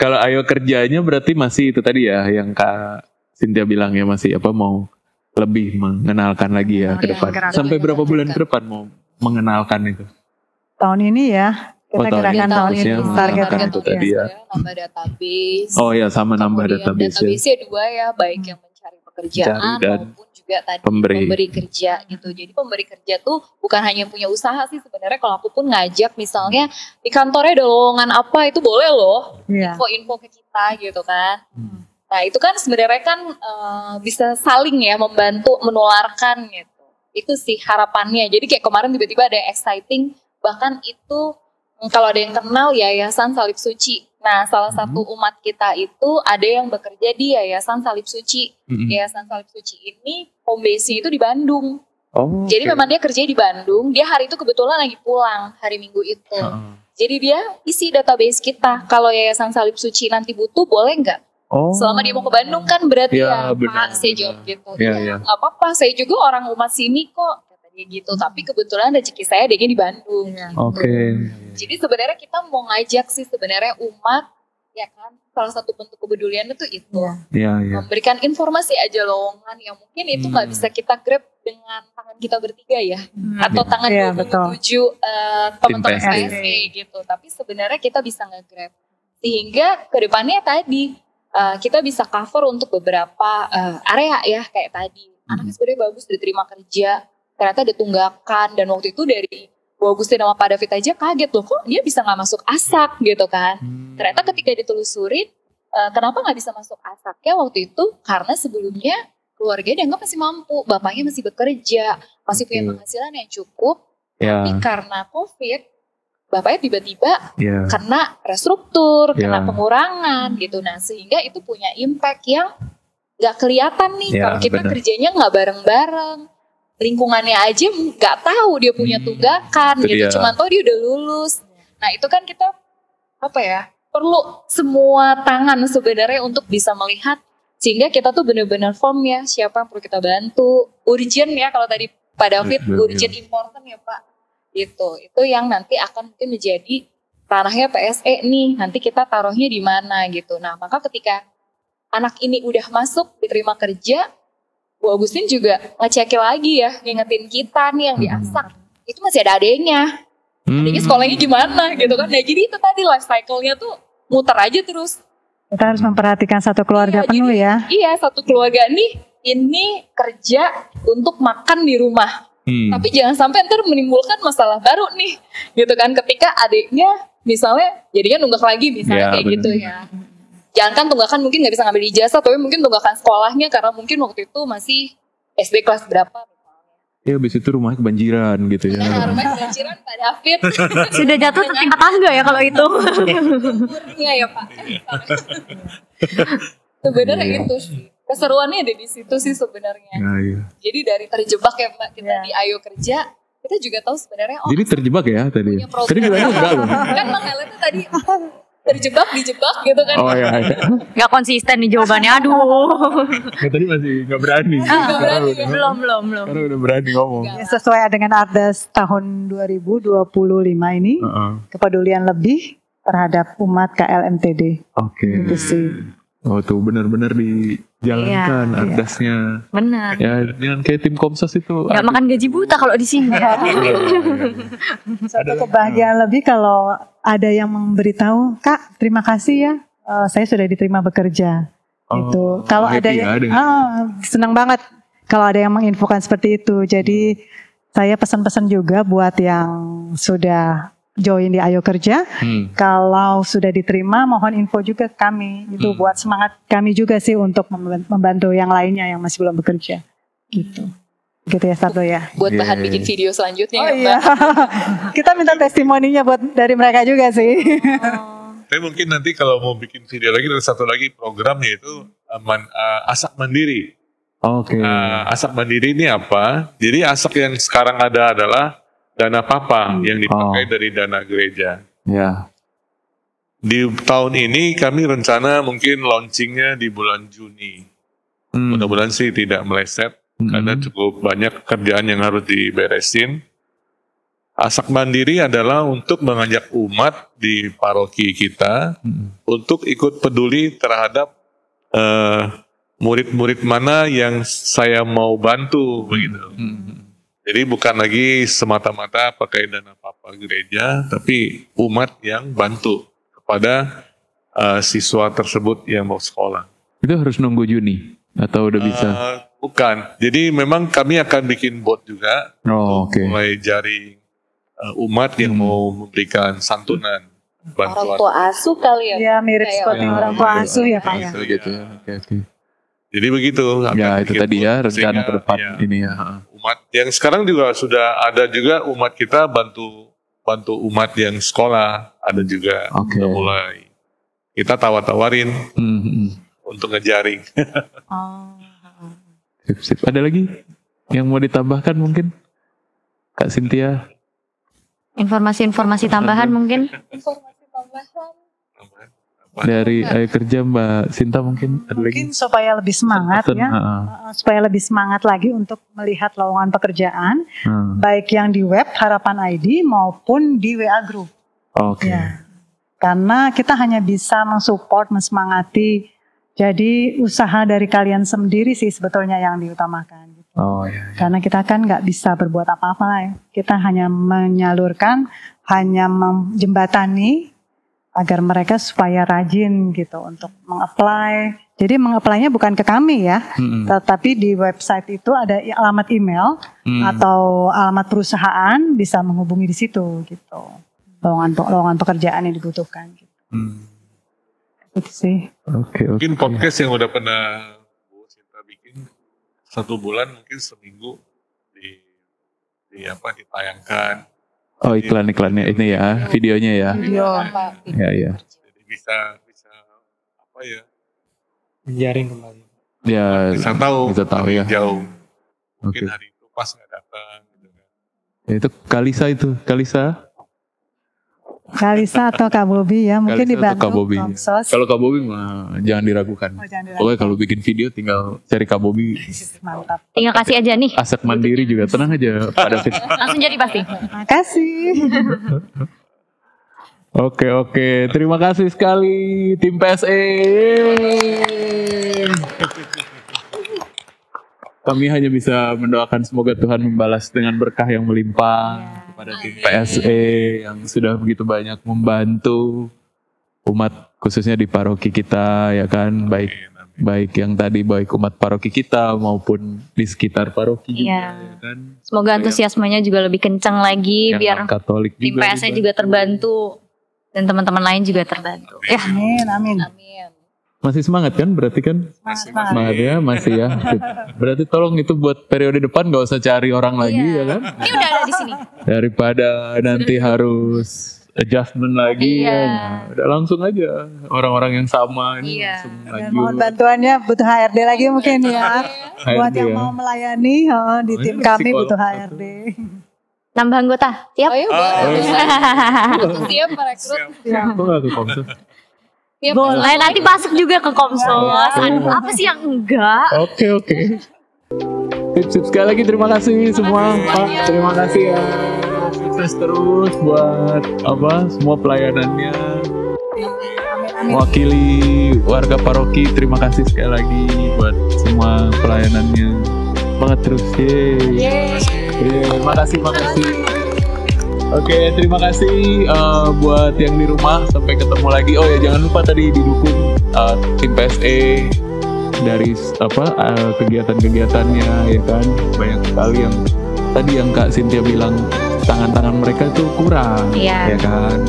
Kalau Ayo Kerjanya berarti masih itu tadi ya yang Kak Cynthia bilang ya, masih mau lebih mengenalkan lagi ya ke depan. gerakan. Sampai berapa bulan ke depan mau mengenalkan itu? Tahun ini ya. Kita tahun gerakan ini. tahun ini. Harusnya Target mengenalkan itu tadi ya. Nambah database. Oh ya, sama nambah Kemudian database ya. database-nya 2 ya, baik yang mencari pekerjaan dan maupun juga tadi pemberi. memberi kerja gitu. Jadi pemberi kerja tuh bukan hanya punya usaha sih sebenarnya. Kalau aku pun ngajak misalnya di kantornya ada lowongan apa, itu boleh loh Iya. info-info ke kita gitu kan. Nah itu kan sebenarnya kan bisa saling ya membantu menularkan gitu. Itu sih harapannya. Jadi kayak kemarin tiba-tiba ada yang exciting, bahkan itu kalau ada yang kenal Yayasan Salib Suci. Nah salah satu umat kita itu ada yang bekerja di Yayasan Salib Suci. Yayasan Salib Suci ini home base-nya itu di Bandung. Oh, Jadi memang dia kerja di Bandung, dia hari itu kebetulan lagi pulang hari Minggu itu. Jadi dia isi database kita. Kalau Yayasan Salib Suci nanti butuh, boleh nggak? Oh. Selama dia mau ke Bandung kan berarti Ya, ya, benar, Pak, saya jawab gitu. Iya, Ya, iya. nggak apa-apa, saya juga orang umat sini kok, kata dia gitu. Tapi kebetulan rezeki saya adanya di Bandung. Oke. Jadi sebenarnya kita mau ngajak sih sebenarnya umat, ya kan, salah satu bentuk kepedulian itu Iya, iya. memberikan informasi aja lowongan yang mungkin itu nggak bisa kita grab dengan tangan kita bertiga ya, atau tangan Iya, 27 teman-teman Tim PSE gitu. Tapi sebenarnya kita bisa nge-grab sehingga kedepannya tadi kita bisa cover untuk beberapa area ya, kayak tadi anaknya sebenarnya bagus, diterima kerja, ternyata ada tunggakan, dan waktu itu dari Bu Agustin sama Pak David aja kaget loh, kok dia bisa nggak masuk ASAK gitu kan. Ternyata ketika ditelusurin, kenapa nggak bisa masuk ASAK-nya waktu itu, karena sebelumnya keluarga dianggap masih mampu, bapaknya masih bekerja, masih punya penghasilan yang cukup, Ya, tapi karena COVID, bapaknya tiba-tiba ya. kena restruktur, kena Ya. pengurangan gitu. Nah sehingga itu punya impact yang nggak kelihatan nih Ya, kalau kita benar. kerjanya nggak bareng-bareng. Lingkungannya aja nggak tahu dia punya tunggakan itu gitu, dia. cuman tahu dia udah lulus. Nah itu kan kita apa ya, perlu semua tangan sebenarnya untuk bisa melihat, sehingga kita tuh benar-benar firm ya, siapa yang perlu kita bantu, urgent ya kalau tadi Pak David, Betul, urgent important ya Pak. Itu yang nanti akan mungkin menjadi ranahnya PSE nih, nanti kita taruhnya di mana gitu. Nah maka ketika anak ini udah masuk diterima kerja, Bu Agustin juga ngecekin lagi ya, ngingetin kita nih yang diasak, itu masih ada adenya, adenya sekolahnya gimana gitu kan. Nah jadi itu tadi life cycle-nya tuh muter aja terus. Kita harus memperhatikan satu keluarga Iya, penuh jadi- ya. Iya, satu keluarga nih ini kerja untuk makan di rumah. Tapi jangan sampai ntar menimbulkan masalah baru nih, gitu kan, ketika adiknya misalnya jadinya nunggak lagi Ya, misalnya kayak benar. gitu ya. Jangan kan tunggakan mungkin nggak bisa ngambil ijazah, tapi mungkin tunggakan sekolahnya karena mungkin waktu itu masih SD kelas berapa misalnya. Ya, habis itu rumahnya kebanjiran gitu ya. Nah, rumahnya kebanjiran Pak David. Sudah jatuh setingkat tangga ya kalau itu. Iya ya Pak. Sebenarnya itu sih. Keseruannya ada di situ sih sebenarnya. Ya, iya. Jadi dari terjebak ya Mbak, kita di Ayo Kerja, kita juga tahu sebenarnya Jadi terjebak ya tadi. punya program. Tadi bilangnya enggak loh. Kan Bang Hele tuh tadi terjebak, dijebak gitu kan. Oh iya, iya. Gak konsisten nih jawabannya, aduh. Ya, tadi masih nggak berani. Nggak berani ya. Belum. Sekarang udah berani ngomong. Ya, sesuai dengan ARDAS tahun 2025 ini, kepedulian lebih terhadap umat KLMTD. Oke. Itu sih. Oh tuh benar-benar dijalankan Iya. ardasnya. Benar. Ya dengan kayak tim Komsos itu. Gak makan gaji buta kalau di sini. Satu kebahagiaan lebih kalau ada yang memberitahu, Kak, terima kasih ya, saya sudah diterima bekerja. Itu kalau happy ada ya yang dengan- senang banget kalau ada yang menginfokan seperti itu. Jadi saya pesan-pesan juga buat yang sudah join di Ayo Kerja, kalau sudah diterima mohon info juga ke kami. Itu buat semangat kami juga sih untuk membantu yang lainnya yang masih belum bekerja. Gitu. Gitu ya Sardo ya. Buat bahan Iya. bikin video selanjutnya Oh ya iya. Mbak. Kita minta testimoninya buat dari mereka juga sih. Tapi mungkin nanti kalau mau bikin video lagi, ada satu lagi program yaitu Asak Mandiri. Oke. Asak Mandiri ini apa? Jadi Asak yang sekarang ada adalah dana papa yang dipakai dari dana gereja. Ya. Di tahun ini kami rencana mungkin launchingnya di bulan Juni. Mudah-mudahan sih tidak meleset karena cukup banyak kerjaan yang harus diberesin. Asak Mandiri adalah untuk mengajak umat di paroki kita untuk ikut peduli terhadap murid-murid mana yang saya mau bantu begitu. Jadi bukan lagi semata-mata pakai dana papa gereja, tapi umat yang bantu kepada siswa tersebut yang mau sekolah. Itu harus nunggu Juni. Atau udah bisa? Bukan. Jadi memang kami akan bikin bot juga. Oh, oke. Mulai jaring umat yang mau memberikan santunan, Orang bantuan. tua asuh kali ya. Ya mirip Kayak seperti orang orang tua tua asuh ya Pak ya. Gitu ya. Oke. Jadi begitu. akan Ya itu bikin tadi bot, ya rencana sehingga, ke depan ya, ini ya. umat yang sekarang juga sudah ada juga umat kita bantu umat yang sekolah ada juga. Oke. Udah mulai kita tawarin untuk ngejaring. Oh. Sip. Ada lagi yang mau ditambahkan mungkin? Kak Cynthia? Informasi-informasi tambahan mungkin. Informasi tambahan. Dari Ayo Kerja Mbak Sinta mungkin ada lagi? Mungkin supaya lebih semangat Pesan, ya. Supaya lebih semangat lagi untuk melihat lowongan pekerjaan. Baik yang di web Harapan ID maupun di WA Group. Oke. Ya. Karena kita hanya bisa mensupport, mensemangati. Jadi usaha dari kalian sendiri sih sebetulnya yang diutamakan. Oh ya. Karena kita kan nggak bisa berbuat apa-apa lah ya. Kita hanya menyalurkan, hanya menjembatani agar mereka supaya rajin gitu untuk meng-apply. Jadi meng-apply-nya bukan ke kami ya, tetapi di website itu ada alamat email atau alamat perusahaan, bisa menghubungi di situ gitu. Lowongan pekerjaan yang dibutuhkan gitu. Itu sih. Oke. Mungkin podcast yang udah pernah Bu Sinta bikin 1 bulan mungkin seminggu ditayangkan. Oh iklan-iklannya ini ya, videonya ya. Video. Ya. Jadi bisa apa ya? Menjaring kembali. Ya. Bisa tahu dari ya. jauh. Mungkin Oke. hari itu pas nggak datang. Gitu kan. Ya, itu Kalisa atau Kak Bobi ya, mungkin Kalisa atau dibantu Kak Bobi. Komsos. Kalau Kak Bobi mah jangan diragukan. Oh, jangan diragukan. Pokoknya kalau bikin video tinggal cari Kak Bobi. Mantap. Tinggal kasih aja nih. Aset mandiri juga, tenang aja Pak David. Langsung jadi pasti. Makasih. Oke. Terima kasih sekali tim PSE. Kami hanya bisa mendoakan semoga Tuhan membalas dengan berkah yang melimpah kepada tim PSE yang sudah begitu banyak membantu umat khususnya di paroki kita ya kan, baik yang tadi baik umat paroki kita maupun di sekitar paroki juga ya kan. Semoga antusiasmenya juga lebih kencang lagi Yang biar Katolik tim juga PSE juga terbantu dan teman-teman lain juga terbantu. Ya. Amin. Masih semangat kan berarti kan? Semangat ya masih ya. Berarti tolong itu buat periode depan gak usah cari orang lagi ya kan? Ini udah ada di sini. Daripada nanti harus adjustment lagi ya. Udah langsung aja orang-orang yang sama ini langsung Dan lanjut. mohon bantuannya butuh HRD lagi mungkin ya. Buat HRD yang ya. mau melayani di tim kami butuh HRD. Nambah anggota, siap? Oh iya, siap merekrut. Kok gak ke Komsos? Siap. Boleh, nanti masuk juga ke Komsos. Aduh, apa sih yang enggak? Oke. Sip sekali lagi terima kasih semua Pak. Terima kasih ya. Sukses terus buat semua pelayanannya. Mewakili warga paroki terima kasih sekali lagi buat semua pelayanannya. Semangat terus. Makasih. Oke, terima kasih buat yang di rumah. Sampai ketemu lagi. Oh ya, jangan lupa tadi didukung tim PSE dari kegiatan-kegiatannya ya kan. Banyak sekali yang tadi yang Kak Cynthia bilang tangan-tangan mereka tuh kurang ya kan.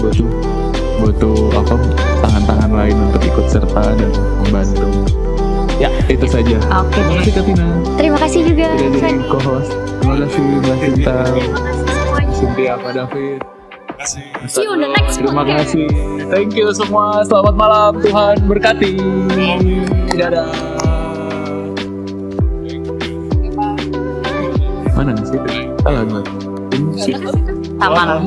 Butuh tangan-tangan lain untuk ikut serta dan membantu. Ya, itu saja. Oke. Terima kasih Kak Tina. Terima kasih juga. Sudah jadi Sani. co-host. Terima kasih Mbak Sinta. Terima kasih semuanya. Cynthia, Pak David. See you on the next Terima podcast. kasih. Thank you semua. Selamat malam. Tuhan berkati. Dadah. Mana sih? Salah gue. Taman.